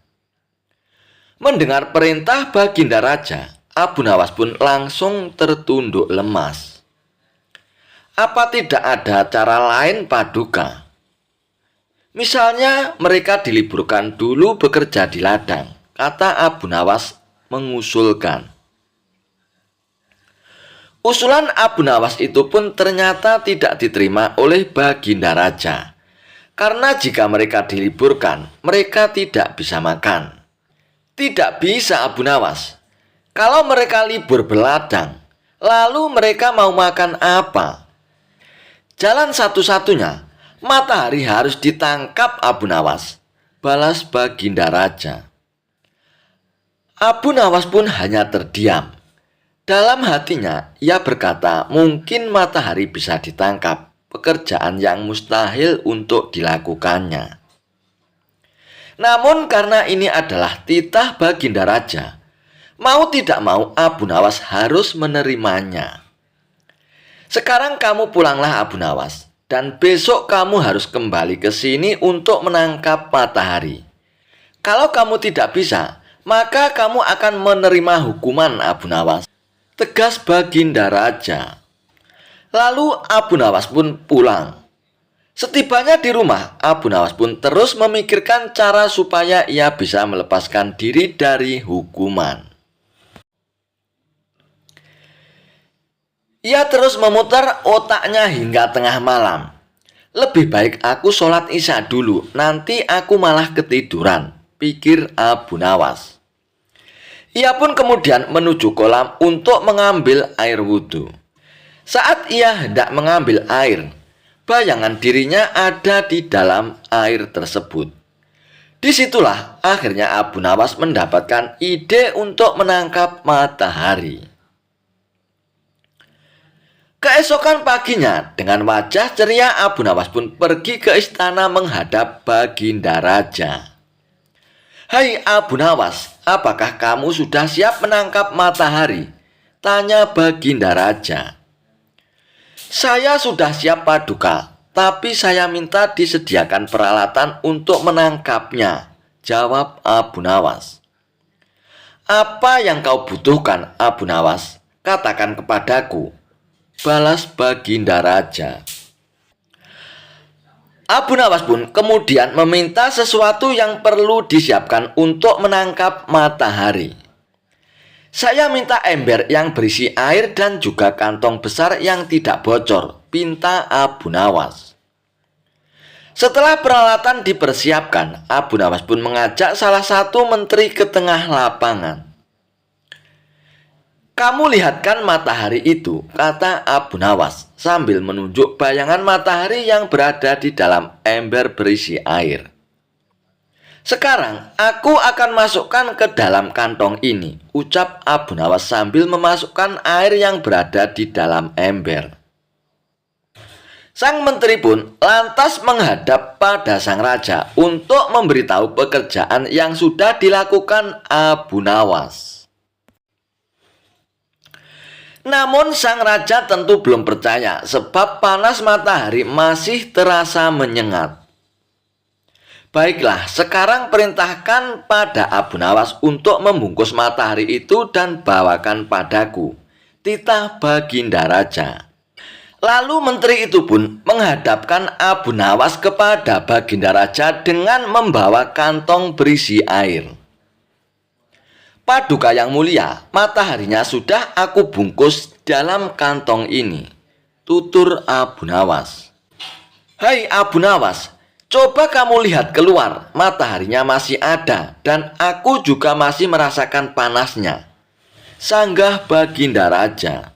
Mendengar perintah Baginda Raja, Abu Nawas pun langsung tertunduk lemas. "Apa tidak ada cara lain Paduka? Misalnya mereka diliburkan dulu bekerja di ladang," kata Abu Nawas mengusulkan. Usulan Abu Nawas itu pun ternyata tidak diterima oleh Baginda Raja. Karena jika mereka diliburkan, mereka tidak bisa makan. Tidak bisa, Abu Nawas. Kalau mereka libur berladang, lalu mereka mau makan apa? Jalan satu-satunya, matahari harus ditangkap, Abu Nawas, balas Baginda Raja. Abu Nawas pun hanya terdiam. Dalam hatinya, ia berkata, mungkin matahari bisa ditangkap, pekerjaan yang mustahil untuk dilakukannya. Namun karena ini adalah titah Baginda Raja, mau tidak mau Abu Nawas harus menerimanya. Sekarang kamu pulanglah, Abu Nawas, dan besok kamu harus kembali ke sini untuk menangkap matahari. Kalau kamu tidak bisa, maka kamu akan menerima hukuman, Abu Nawas, tegas Baginda Raja. Lalu Abu Nawas pun pulang. Setibanya di rumah, Abu Nawas pun terus memikirkan cara supaya ia bisa melepaskan diri dari hukuman. Ia terus memutar otaknya hingga tengah malam. Lebih baik aku sholat isya dulu, nanti aku malah ketiduran, pikir Abu Nawas. Ia pun kemudian menuju kolam untuk mengambil air wudhu. Saat ia hendak mengambil air, bayangan dirinya ada di dalam air tersebut. Disitulah akhirnya Abu Nawas mendapatkan ide untuk menangkap matahari. Keesokan paginya, dengan wajah ceria, Abu Nawas pun pergi ke istana menghadap Baginda Raja. "Hai Abu Nawas, apakah kamu sudah siap menangkap matahari?" tanya Baginda Raja. "Saya sudah siap, Paduka, tapi saya minta disediakan peralatan untuk menangkapnya," jawab Abu Nawas. "Apa yang kau butuhkan, Abu Nawas? Katakan kepadaku," balas Baginda Raja. Abu Nawas pun kemudian meminta sesuatu yang perlu disiapkan untuk menangkap matahari. "Saya minta ember yang berisi air dan juga kantong besar yang tidak bocor," pinta Abu Nawas. Setelah peralatan dipersiapkan, Abu Nawas pun mengajak salah satu menteri ke tengah lapangan. "Kamu lihatkan matahari itu," kata Abu Nawas sambil menunjuk bayangan matahari yang berada di dalam ember berisi air. "Sekarang aku akan masukkan ke dalam kantong ini," ucap Abu Nawas sambil memasukkan air yang berada di dalam ember. Sang menteri pun lantas menghadap pada sang raja untuk memberitahu pekerjaan yang sudah dilakukan Abu Nawas. Namun sang raja tentu belum percaya sebab panas matahari masih terasa menyengat. "Baiklah, sekarang perintahkan pada Abu Nawas untuk membungkus matahari itu dan bawakan padaku," titah Baginda Raja. Lalu menteri itu pun menghadapkan Abu Nawas kepada Baginda Raja dengan membawa kantong berisi air. "Paduka yang mulia, mataharinya sudah aku bungkus dalam kantong ini," tutur Abu Nawas. "Hai Abu Nawas, coba kamu lihat keluar, mataharinya masih ada dan aku juga masih merasakan panasnya," sanggah Baginda Raja.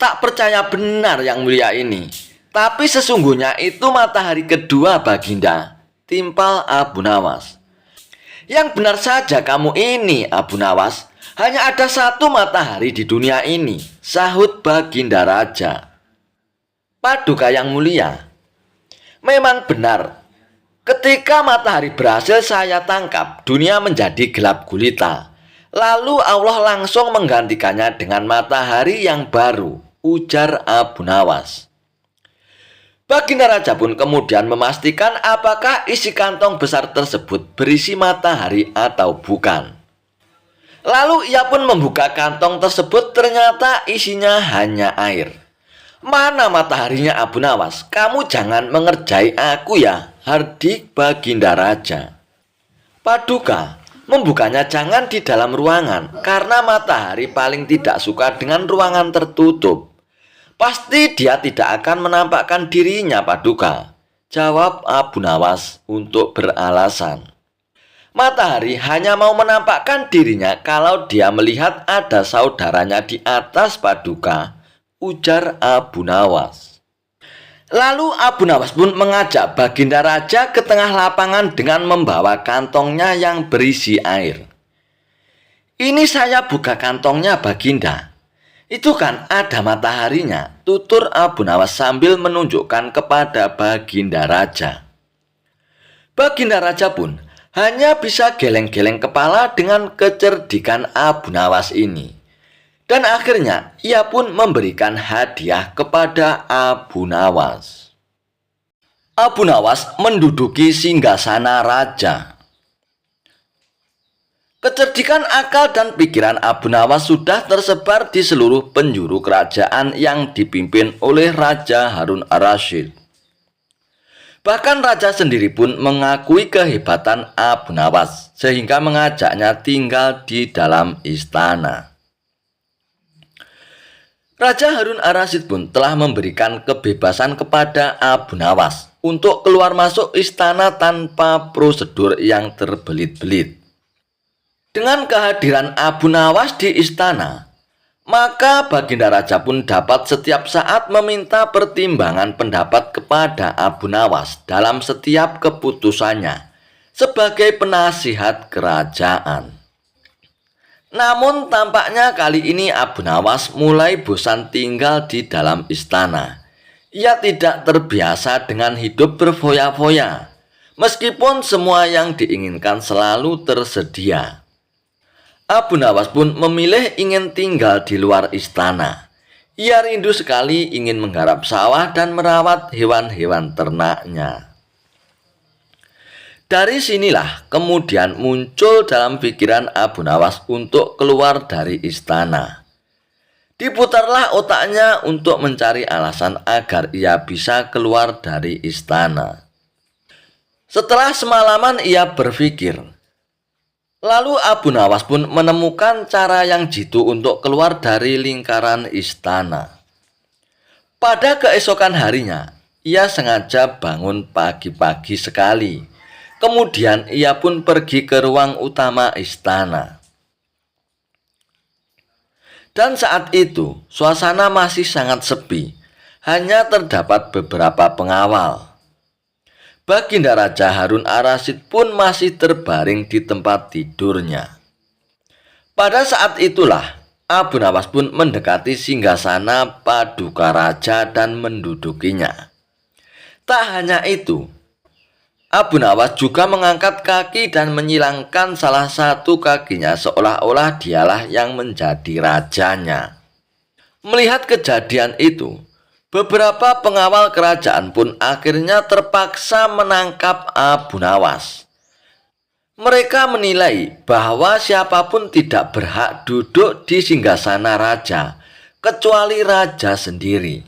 "Tak percaya benar yang mulia ini, tapi sesungguhnya itu matahari kedua Baginda," timpal Abu Nawas. "Yang benar saja kamu ini, Abu Nawas. Hanya ada satu matahari di dunia ini," sahut Baginda Raja. "Paduka yang mulia, memang benar. Ketika matahari berhasil saya tangkap, dunia menjadi gelap gulita. Lalu Allah langsung menggantikannya dengan matahari yang baru," ujar Abu Nawas. Baginda Raja pun kemudian memastikan apakah isi kantong besar tersebut berisi matahari atau bukan. Lalu ia pun membuka kantong tersebut, ternyata isinya hanya air. "Mana mataharinya, Abu Nawas? Kamu jangan mengerjai aku ya," hardik Baginda Raja. "Paduka, membukanya jangan di dalam ruangan, karena matahari paling tidak suka dengan ruangan tertutup. Pasti dia tidak akan menampakkan dirinya, Paduka," jawab Abu Nawas untuk beralasan. Matahari hanya mau menampakkan dirinya kalau dia melihat ada saudaranya di atas paduka, ujar Abu Nawas. Lalu Abu Nawas pun mengajak Baginda Raja ke tengah lapangan dengan membawa kantongnya yang berisi air. Ini saya buka kantongnya, Baginda. Itu kan ada mataharinya, tutur Abu Nawas sambil menunjukkan kepada Baginda Raja. Baginda Raja pun hanya bisa geleng-geleng kepala dengan kecerdikan Abu Nawas ini. Dan akhirnya ia pun memberikan hadiah kepada Abu Nawas. Abu Nawas menduduki singgasana raja. Kecerdikan akal dan pikiran Abu Nawas sudah tersebar di seluruh penjuru kerajaan yang dipimpin oleh Raja Harun ar-Rasyid. Bahkan raja sendiri pun mengakui kehebatan Abu Nawas sehingga mengajaknya tinggal di dalam istana. Raja Harun ar-Rasyid pun telah memberikan kebebasan kepada Abu Nawas untuk keluar masuk istana tanpa prosedur yang terbelit-belit. Dengan kehadiran Abu Nawas di istana, maka Baginda Raja pun dapat setiap saat meminta pertimbangan pendapat kepada Abu Nawas dalam setiap keputusannya sebagai penasihat kerajaan. Namun tampaknya kali ini Abu Nawas mulai bosan tinggal di dalam istana. Ia tidak terbiasa dengan hidup berfoya-foya, meskipun semua yang diinginkan selalu tersedia. Abu Nawas pun memilih ingin tinggal di luar istana. Ia rindu sekali ingin menggarap sawah dan merawat hewan-hewan ternaknya. Dari sinilah kemudian muncul dalam pikiran Abu Nawas untuk keluar dari istana. Diputarlah otaknya untuk mencari alasan agar ia bisa keluar dari istana. Setelah semalaman ia berpikir, lalu Abu Nawas pun menemukan cara yang jitu untuk keluar dari lingkaran istana. Pada keesokan harinya, ia sengaja bangun pagi-pagi sekali. Kemudian ia pun pergi ke ruang utama istana. Dan saat itu, suasana masih sangat sepi. Hanya terdapat beberapa pengawal. Baginda Raja Harun ar-Rasyid pun masih terbaring di tempat tidurnya. Pada saat itulah Abu Nawas pun mendekati singgasana paduka raja dan mendudukinya. Tak hanya itu, Abu Nawas juga mengangkat kaki dan menyilangkan salah satu kakinya seolah-olah dialah yang menjadi rajanya. Melihat kejadian itu, beberapa pengawal kerajaan pun akhirnya terpaksa menangkap Abu Nawas. Mereka menilai bahwa siapapun tidak berhak duduk di singgasana raja, kecuali raja sendiri.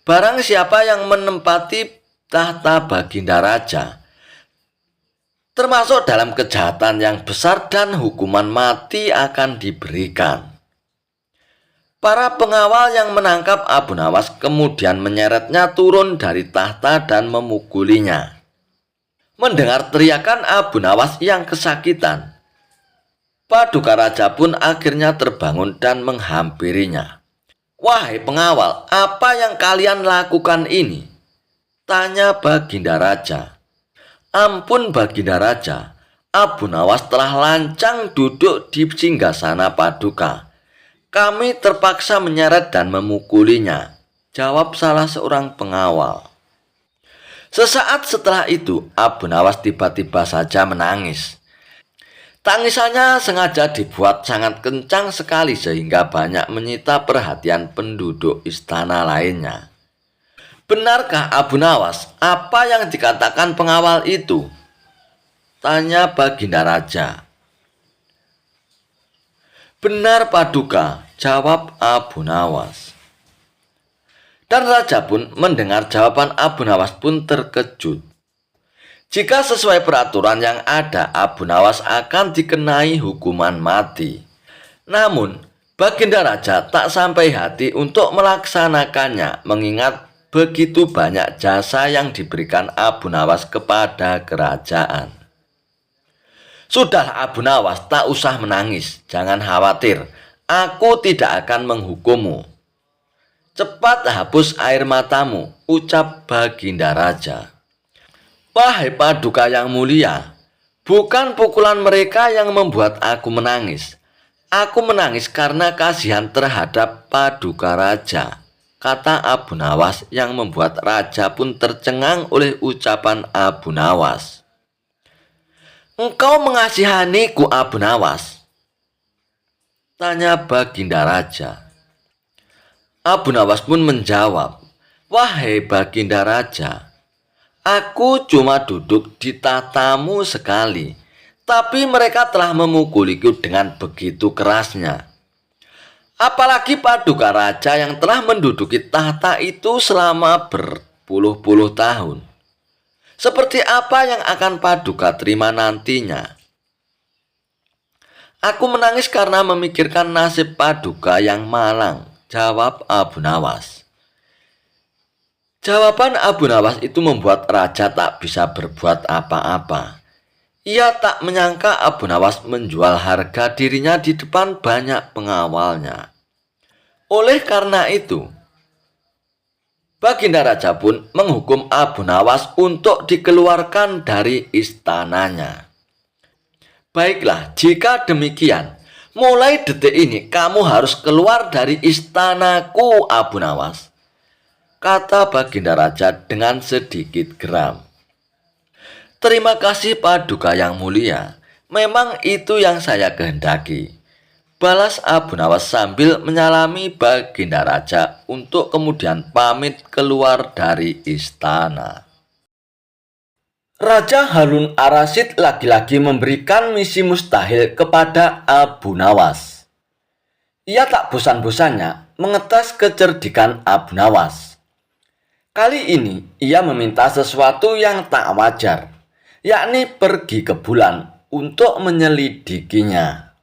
Barang siapa yang menempati tahta Baginda Raja, termasuk dalam kejahatan yang besar dan hukuman mati akan diberikan. Para pengawal yang menangkap Abu Nawas kemudian menyeretnya turun dari tahta dan memukulinya. Mendengar teriakan Abu Nawas yang kesakitan, paduka raja pun akhirnya terbangun dan menghampirinya. "Wahai pengawal, apa yang kalian lakukan ini?" tanya Baginda Raja. "Ampun Baginda Raja, Abu Nawas telah lancang duduk di singgasana paduka. Kami terpaksa menyeret dan memukulinya," jawab salah seorang pengawal. Sesaat setelah itu, Abu Nawas tiba-tiba saja menangis. Tangisannya sengaja dibuat sangat kencang sekali sehingga banyak menyita perhatian penduduk istana lainnya. "Benarkah Abu Nawas apa yang dikatakan pengawal itu?" tanya Baginda Raja. "Benar paduka," jawab Abu Nawas. Dan raja pun mendengar jawaban Abu Nawas pun terkejut. Jika sesuai peraturan yang ada, Abu Nawas akan dikenai hukuman mati. Namun Baginda Raja tak sampai hati untuk melaksanakannya, mengingat begitu banyak jasa yang diberikan Abu Nawas kepada kerajaan. Sudahlah Abu Nawas, tak usah menangis, jangan khawatir, aku tidak akan menghukummu. Cepat hapus air matamu, ucap Baginda Raja. Wahai Paduka yang mulia, bukan pukulan mereka yang membuat aku menangis. Aku menangis karena kasihan terhadap Paduka Raja, kata Abu Nawas yang membuat Raja pun tercengang oleh ucapan Abu Nawas. Engkau mengasihaniku, Abu Nawas? Tanya Baginda Raja. Abu Nawas pun menjawab, wahai Baginda Raja, aku cuma duduk di tahtamu sekali, tapi mereka telah memukuliku dengan begitu kerasnya. Apalagi Paduka Raja yang telah menduduki tahta itu selama berpuluh-puluh tahun. Seperti apa yang akan Paduka terima nantinya? Aku menangis karena memikirkan nasib Paduka yang malang, jawab Abu Nawas. Jawaban Abu Nawas itu membuat Raja tak bisa berbuat apa-apa. Ia tak menyangka Abu Nawas menjual harga dirinya di depan banyak pengawalnya. Oleh karena itu, Baginda Raja pun menghukum Abu Nawas untuk dikeluarkan dari istananya. Baiklah, jika demikian, mulai detik ini kamu harus keluar dari istanaku, Abu Nawas, kata Baginda Raja dengan sedikit geram. Terima kasih Paduka yang mulia, memang itu yang saya kehendaki, balas Abu Nawas sambil menyalami Baginda Raja untuk kemudian pamit keluar dari istana. Raja Harun Ar-Rasyid lagi-lagi memberikan misi mustahil kepada Abu Nawas. Ia tak bosan-bosannya mengetes kecerdikan Abu Nawas. Kali ini ia meminta sesuatu yang tak wajar, yakni pergi ke bulan untuk menyelidikinya.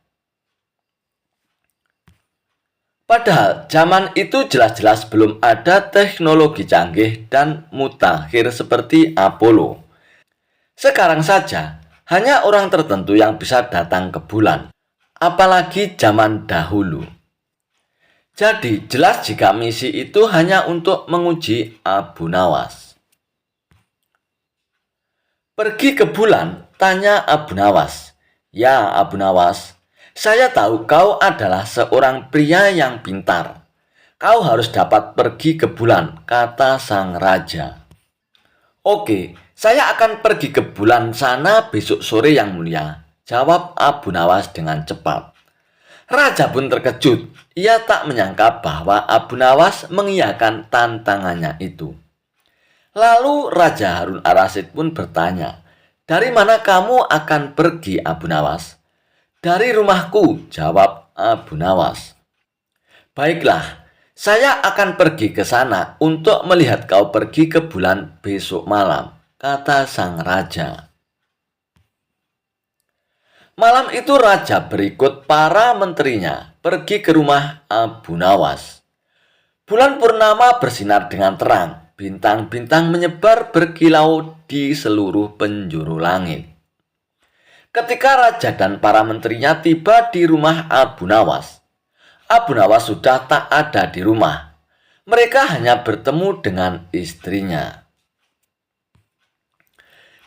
Padahal zaman itu jelas-jelas belum ada teknologi canggih dan mutakhir seperti Apollo. Sekarang saja hanya orang tertentu yang bisa datang ke bulan, apalagi zaman dahulu. Jadi jelas jika misi itu hanya untuk menguji Abu Nawas. Pergi ke bulan, tanya Abu Nawas. Ya Abu Nawas, saya tahu kau adalah seorang pria yang pintar. Kau harus dapat pergi ke bulan, kata sang raja. Oke, saya akan pergi ke bulan sana besok sore yang mulia, jawab Abu Nawas dengan cepat. Raja pun terkejut, ia tak menyangka bahwa Abu Nawas mengiyakan tantangannya itu. Lalu Raja Harun Ar-Rasyid pun bertanya, dari mana kamu akan pergi Abu Nawas? Dari rumahku, jawab Abu Nawas. Baiklah, saya akan pergi ke sana untuk melihat kau pergi ke bulan besok malam, kata sang raja. Malam itu raja berikut para menterinya pergi ke rumah Abu Nawas. Bulan purnama bersinar dengan terang, bintang-bintang menyebar berkilau di seluruh penjuru langit. Ketika raja dan para menterinya tiba di rumah Abu Nawas sudah tak ada di rumah. Mereka hanya bertemu dengan istrinya.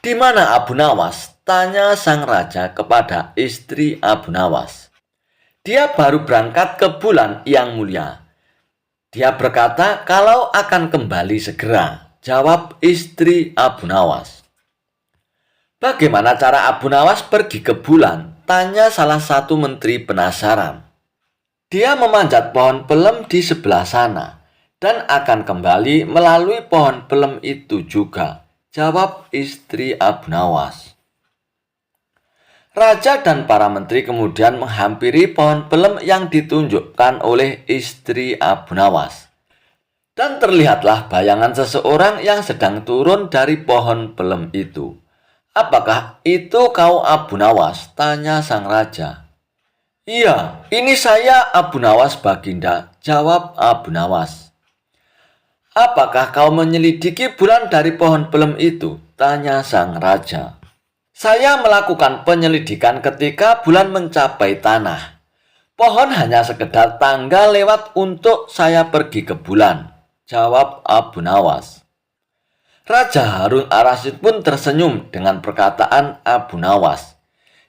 Di mana Abu Nawas? Tanya sang raja kepada istri Abu Nawas. Dia baru berangkat ke bulan yang mulia. Dia berkata kalau akan kembali segera, jawab istri Abu Nawas. Bagaimana cara Abu Nawas pergi ke bulan? Tanya salah satu menteri penasaran. Dia memanjat pohon pelem di sebelah sana dan akan kembali melalui pohon pelem itu juga, jawab istri Abu Nawas. Raja dan para menteri kemudian menghampiri pohon pelem yang ditunjukkan oleh istri Abu Nawas. Dan terlihatlah bayangan seseorang yang sedang turun dari pohon pelem itu. Apakah itu kau Abu Nawas? Tanya sang raja. Iya, ini saya Abu Nawas Baginda, jawab Abu Nawas. "Apakah kau menyelidiki bulan dari pohon pelem itu?" tanya sang raja. "Saya melakukan penyelidikan ketika bulan mencapai tanah. Pohon hanya sekedar tangga lewat untuk saya pergi ke bulan," jawab Abu Nawas. Raja Harun ar-Rasyid pun tersenyum dengan perkataan Abu Nawas.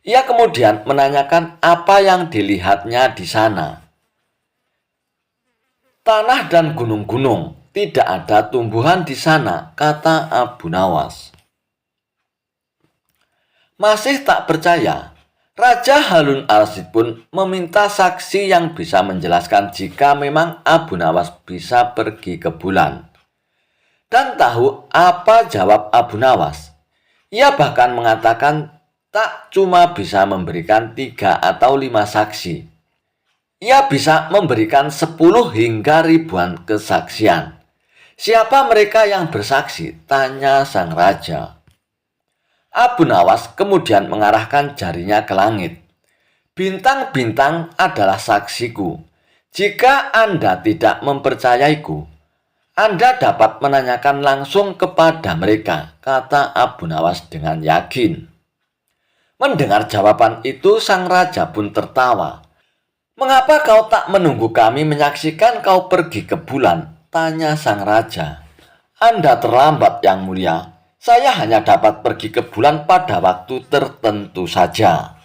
Ia kemudian menanyakan apa yang dilihatnya di sana. "Tanah dan gunung-gunung, tidak ada tumbuhan di sana," kata Abu Nawas. Masih tak percaya, Raja Harun ar-Rasyid pun meminta saksi yang bisa menjelaskan jika memang Abu Nawas bisa pergi ke bulan. Dan tahu apa jawab Abu Nawas? Ia bahkan mengatakan tak cuma bisa memberikan 3 atau 5 saksi. Ia bisa memberikan 10 hingga ribuan kesaksian. "Siapa mereka yang bersaksi?" tanya sang raja. Abu Nawas kemudian mengarahkan jarinya ke langit. "Bintang-bintang adalah saksiku. Jika Anda tidak mempercayaiku, Anda dapat menanyakan langsung kepada mereka," kata Abu Nawas dengan yakin. Mendengar jawaban itu, sang raja pun tertawa. "Mengapa kau tak menunggu kami menyaksikan kau pergi ke bulan?" tanya sang raja. "Anda terlambat, Yang Mulia. Saya hanya dapat pergi ke bulan pada waktu tertentu saja."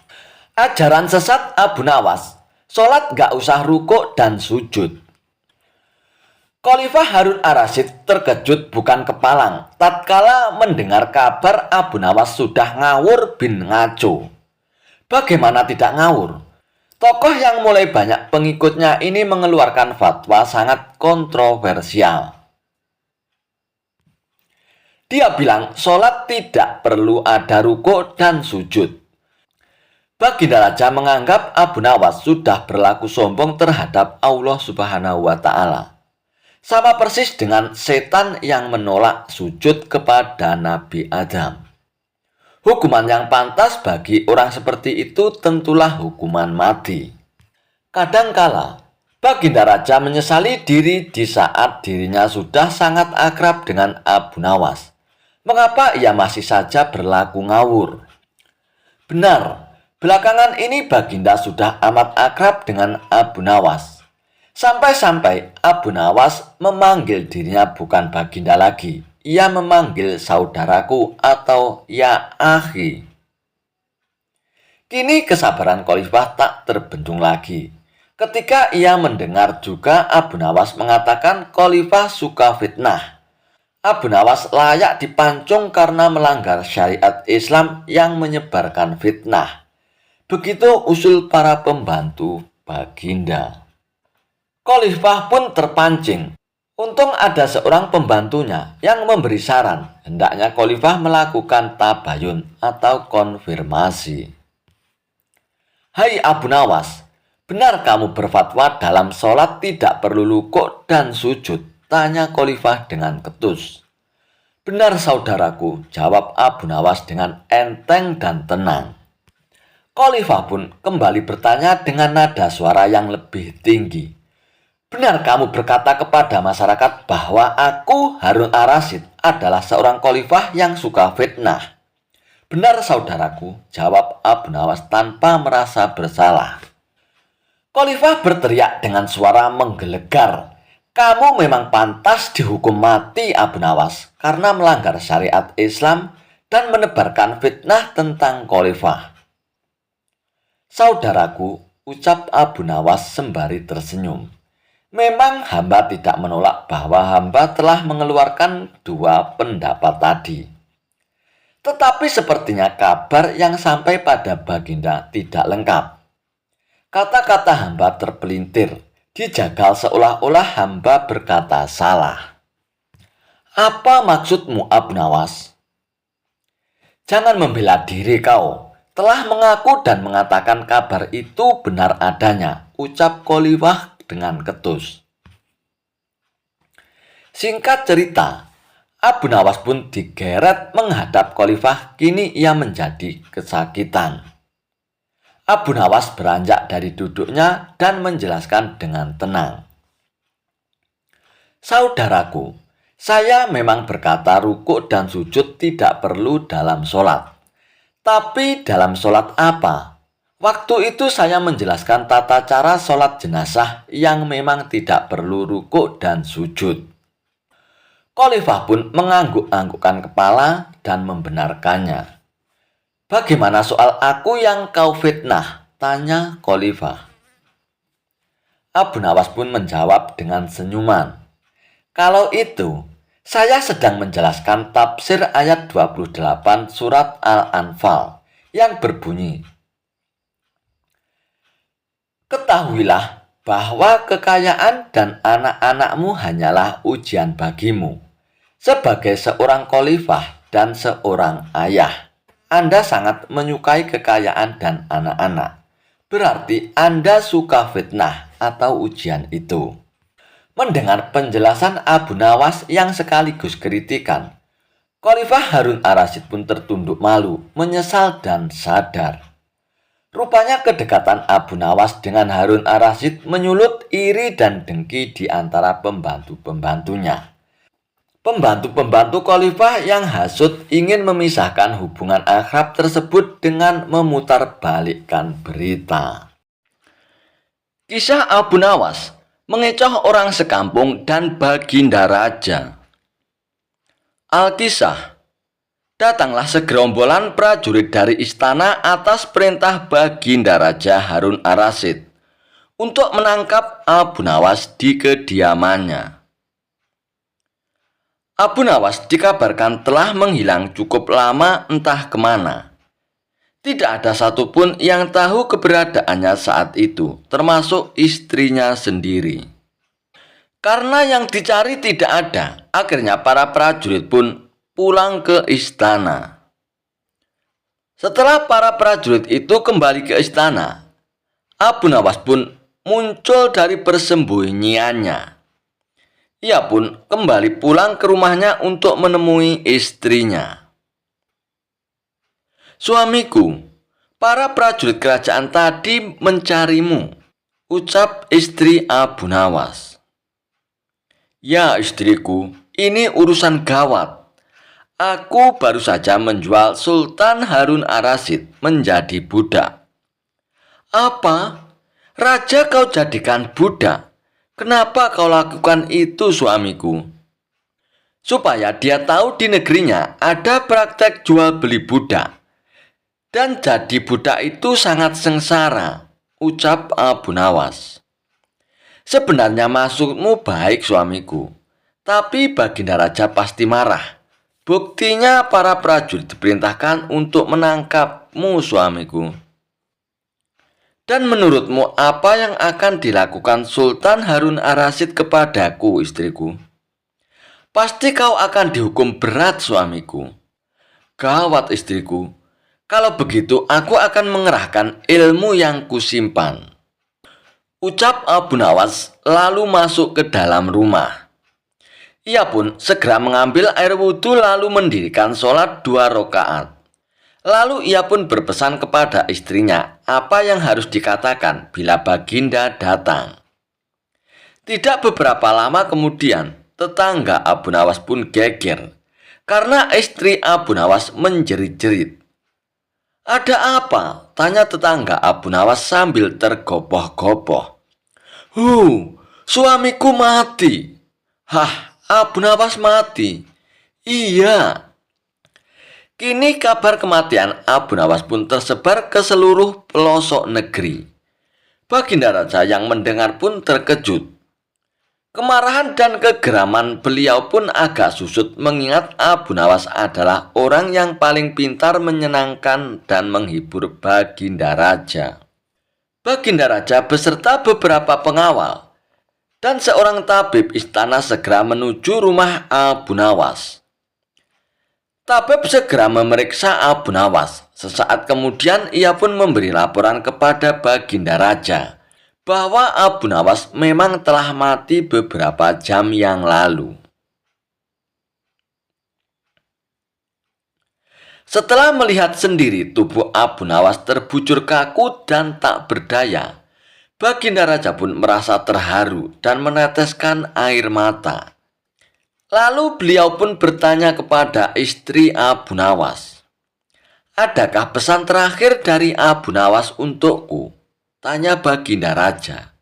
Ajaran sesat Abu Nawas, "Sholat gak usah rukuk dan sujud." Khalifah Harun ar-Rasyid terkejut bukan kepalang tatkala mendengar kabar Abu Nawas sudah ngawur bin ngaco. Bagaimana tidak ngawur? Tokoh yang mulai banyak pengikutnya ini mengeluarkan fatwa sangat kontroversial. Dia bilang sholat tidak perlu ada rukuk dan sujud. Baginda Raja menganggap Abu Nawas sudah berlaku sombong terhadap Allah Subhanahu wa Ta'ala. Sama persis dengan setan yang menolak sujud kepada Nabi Adam. Hukuman yang pantas bagi orang seperti itu tentulah hukuman mati. Kadangkala, Baginda Raja menyesali diri di saat dirinya sudah sangat akrab dengan Abu Nawas. Mengapa ia masih saja berlaku ngawur? Benar, belakangan ini Baginda sudah amat akrab dengan Abu Nawas. Sampai-sampai Abu Nawas memanggil dirinya bukan Baginda lagi. Ia memanggil saudaraku atau ya akhi. Kini kesabaran Khalifah tak terbendung lagi. Ketika ia mendengar juga Abu Nawas mengatakan Khalifah suka fitnah. Abu Nawas layak dipancung karena melanggar syariat Islam yang menyebarkan fitnah. Begitu usul para pembantu Baginda. Khalifah pun terpancing. Untung ada seorang pembantunya yang memberi saran hendaknya Khalifah melakukan tabayun atau konfirmasi. "Hai Abu Nawas, benar kamu berfatwa dalam sholat tidak perlu rukuk dan sujud?" tanya Khalifah dengan ketus. "Benar saudaraku," jawab Abu Nawas dengan enteng dan tenang. Khalifah pun kembali bertanya dengan nada suara yang lebih tinggi. "Benar kamu berkata kepada masyarakat bahwa aku Harun ar-Rasyid adalah seorang khalifah yang suka fitnah?" "Benar saudaraku," jawab Abu Nawas tanpa merasa bersalah. Khalifah berteriak dengan suara menggelegar, "Kamu memang pantas dihukum mati Abu Nawas karena melanggar syariat Islam dan menebarkan fitnah tentang khalifah." "Saudaraku," ucap Abu Nawas sembari tersenyum, "memang hamba tidak menolak bahwa hamba telah mengeluarkan 2 pendapat tadi. Tetapi sepertinya kabar yang sampai pada Baginda tidak lengkap. Kata-kata hamba terpelintir, dijagal seolah-olah hamba berkata salah." "Apa maksudmu Abu Nawas?" "Jangan membela diri kau. Telah mengaku dan mengatakan kabar itu benar adanya," ucap Khalifah dengan ketus. Singkat cerita, Abu Nawas pun digeret menghadap Khalifah. Kini ia menjadi kesakitan. Abu Nawas beranjak dari duduknya dan menjelaskan dengan tenang. "Saudaraku, Saya memang berkata rukuk dan sujud tidak perlu dalam sholat. Tapi dalam sholat apa? Waktu itu saya menjelaskan tata cara sholat jenazah yang memang tidak perlu rukuk dan sujud. Khalifah pun mengangguk-anggukkan kepala dan membenarkannya. Bagaimana soal aku yang kau fitnah? Tanya Khalifah. Abu Nawas pun menjawab dengan senyuman. Kalau itu, saya sedang menjelaskan tafsir ayat 28 surat Al-Anfal yang berbunyi, ketahuilah bahwa kekayaan dan anak-anakmu hanyalah ujian bagimu. Sebagai seorang khalifah dan seorang ayah, Anda sangat menyukai kekayaan dan anak-anak. Berarti Anda suka fitnah atau ujian itu. Mendengar penjelasan Abu Nawas yang sekaligus kritikan, Khalifah Harun ar-Rasyid pun tertunduk malu, menyesal dan sadar. Rupanya kedekatan Abu Nawas dengan Harun ar-Rasyid menyulut iri dan dengki di antara pembantu-pembantunya. Pembantu-pembantu Khalifah yang hasut ingin memisahkan hubungan akrab tersebut dengan memutarbalikkan berita. Kisah Abu Nawas mengecoh orang sekampung dan Baginda Raja. Alkisah, datanglah segerombolan prajurit dari istana atas perintah Baginda Raja Harun ar-Rasyid untuk menangkap Abu Nawas di kediamannya. Abu Nawas dikabarkan telah menghilang cukup lama entah kemana. Tidak ada satupun yang tahu keberadaannya saat itu, termasuk istrinya sendiri. Karena yang dicari tidak ada, akhirnya para prajurit pun pulang ke istana. Setelah para prajurit itu kembali ke istana, Abu Nawas pun muncul dari persembunyiannya. Ia pun kembali pulang ke rumahnya untuk menemui istrinya. Suamiku, para prajurit kerajaan tadi mencarimu, ucap istri Abu Nawas. Ya istriku, ini urusan gawat. Aku baru saja menjual Sultan Harun ar-Rasyid menjadi budak. Apa? Raja kau jadikan budak? Kenapa kau lakukan itu suamiku? Supaya dia tahu di negerinya ada praktek jual beli budak. Dan jadi budak itu sangat sengsara, ucap Abu Nawas. Sebenarnya maksudmu baik suamiku, tapi Baginda Raja pasti marah. Buktinya para prajurit diperintahkan untuk menangkapmu suamiku. Dan menurutmu apa yang akan dilakukan Sultan Harun ar-Rasyid kepadaku istriku? Pasti kau akan dihukum berat suamiku. Gawat istriku. Kalau begitu, aku akan mengerahkan ilmu yang kusimpan. Ucap Abu Nawas lalu masuk ke dalam rumah. Ia pun segera mengambil air wudhu lalu mendirikan sholat 2 rakaat. Lalu ia pun berpesan kepada istrinya apa yang harus dikatakan bila Baginda datang. Tidak beberapa lama kemudian, tetangga Abu Nawas pun geger karena istri Abu Nawas menjerit-jerit. Ada apa? Tanya tetangga Abu Nawas sambil tergopoh-gopoh. Suamiku mati. Hah, Abu Nawas mati? Iya. Kini kabar kematian Abu Nawas pun tersebar ke seluruh pelosok negeri. Baginda Raja yang mendengar pun terkejut. Kemarahan dan kegeraman beliau pun agak susut mengingat Abu Nawas adalah orang yang paling pintar menyenangkan dan menghibur Baginda Raja. Baginda Raja beserta beberapa pengawal dan seorang tabib istana segera menuju rumah Abu Nawas. Tabib segera memeriksa Abu Nawas. Sesaat kemudian ia pun memberi laporan kepada Baginda Raja bahwa Abu Nawas memang telah mati beberapa jam yang lalu. Setelah melihat sendiri tubuh Abu Nawas terbujur kaku dan tak berdaya, Baginda Raja pun merasa terharu dan meneteskan air mata. Lalu beliau pun bertanya kepada istri Abu Nawas, "Adakah pesan terakhir dari Abu Nawas untukku?" tanya Baginda Raja.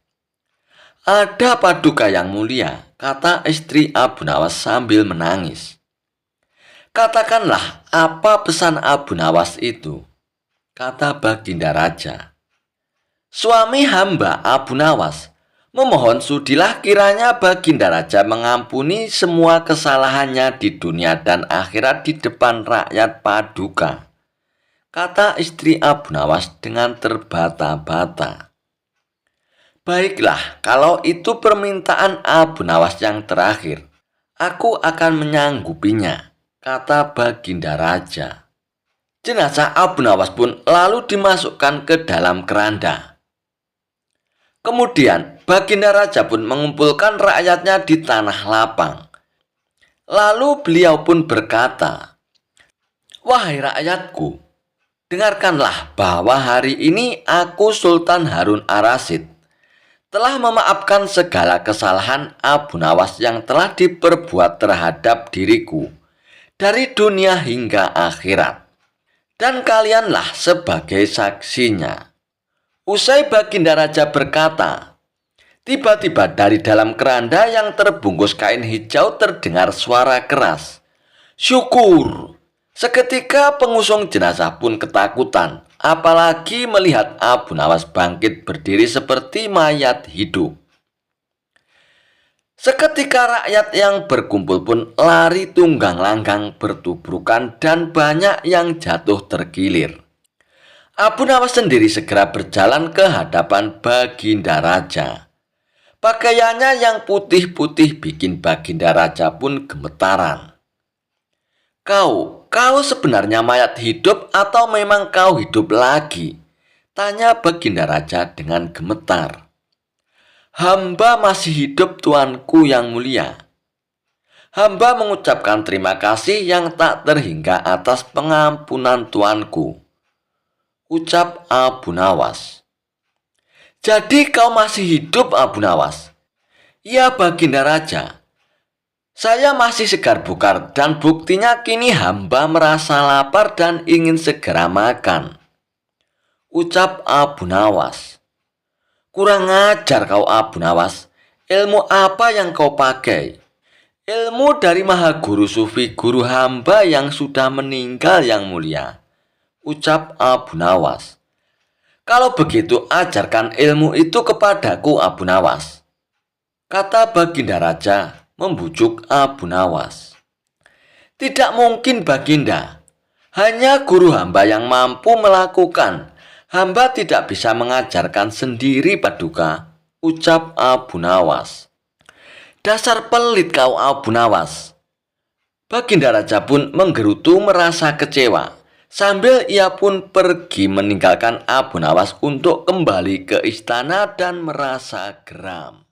"Ada Paduka yang mulia," kata istri Abu Nawas sambil menangis. "Katakanlah apa pesan Abu Nawas itu," kata Baginda Raja. "Suami hamba Abu Nawas memohon sudilah kiranya Baginda Raja mengampuni semua kesalahannya di dunia dan akhirat di depan rakyat Paduka," kata istri Abu Nawas dengan terbata-bata. "Baiklah, kalau itu permintaan Abu Nawas yang terakhir, aku akan menyanggupinya," kata Baginda Raja. Jenazah Abu Nawas pun lalu dimasukkan ke dalam keranda. Kemudian Baginda Raja pun mengumpulkan rakyatnya di tanah lapang. Lalu beliau pun berkata, "Wahai rakyatku, dengarkanlah bahwa hari ini aku Sultan Harun Ar-Rasyid telah memaafkan segala kesalahan Abu Nawas yang telah diperbuat terhadap diriku dari dunia hingga akhirat. Dan kalianlah sebagai saksinya." Usai Baginda Raja berkata, tiba-tiba dari dalam keranda yang terbungkus kain hijau terdengar suara keras, "Syukur!" Seketika pengusung jenazah pun ketakutan, apalagi melihat Abu Nawas bangkit berdiri seperti mayat hidup. Seketika rakyat yang berkumpul pun lari tunggang langgang bertubrukan dan banyak yang jatuh tergilir. Abu Nawas sendiri segera berjalan ke hadapan Baginda Raja. Pakaiannya yang putih-putih bikin Baginda Raja pun gemetaran. Kau sebenarnya mayat hidup atau memang kau hidup lagi?" tanya Baginda Raja dengan gemetar. "Hamba masih hidup, tuanku yang mulia. Hamba mengucapkan terima kasih yang tak terhingga atas pengampunan tuanku," ucap Abu Nawas. "Jadi kau masih hidup, Abu Nawas?" "Ya Baginda Raja, saya masih segar bugar dan buktinya kini hamba merasa lapar dan ingin segera makan," ucap Abu Nawas. "Kurang ajar kau, Abu Nawas. Ilmu apa yang kau pakai?" "Ilmu dari Maha Guru Sufi guru hamba yang sudah meninggal yang mulia," ucap Abu Nawas. "Kalau begitu ajarkan ilmu itu kepadaku, Abu Nawas," kata Baginda Raja membujuk Abu Nawas. "Tidak mungkin Baginda, hanya guru hamba yang mampu melakukan. Hamba tidak bisa mengajarkan sendiri, Paduka," ucap Abu Nawas. "Dasar pelit kau, Abu Nawas." Baginda Raja pun menggerutu merasa kecewa. Sambil ia pun pergi meninggalkan Abu Nawas untuk kembali ke istana dan merasa geram.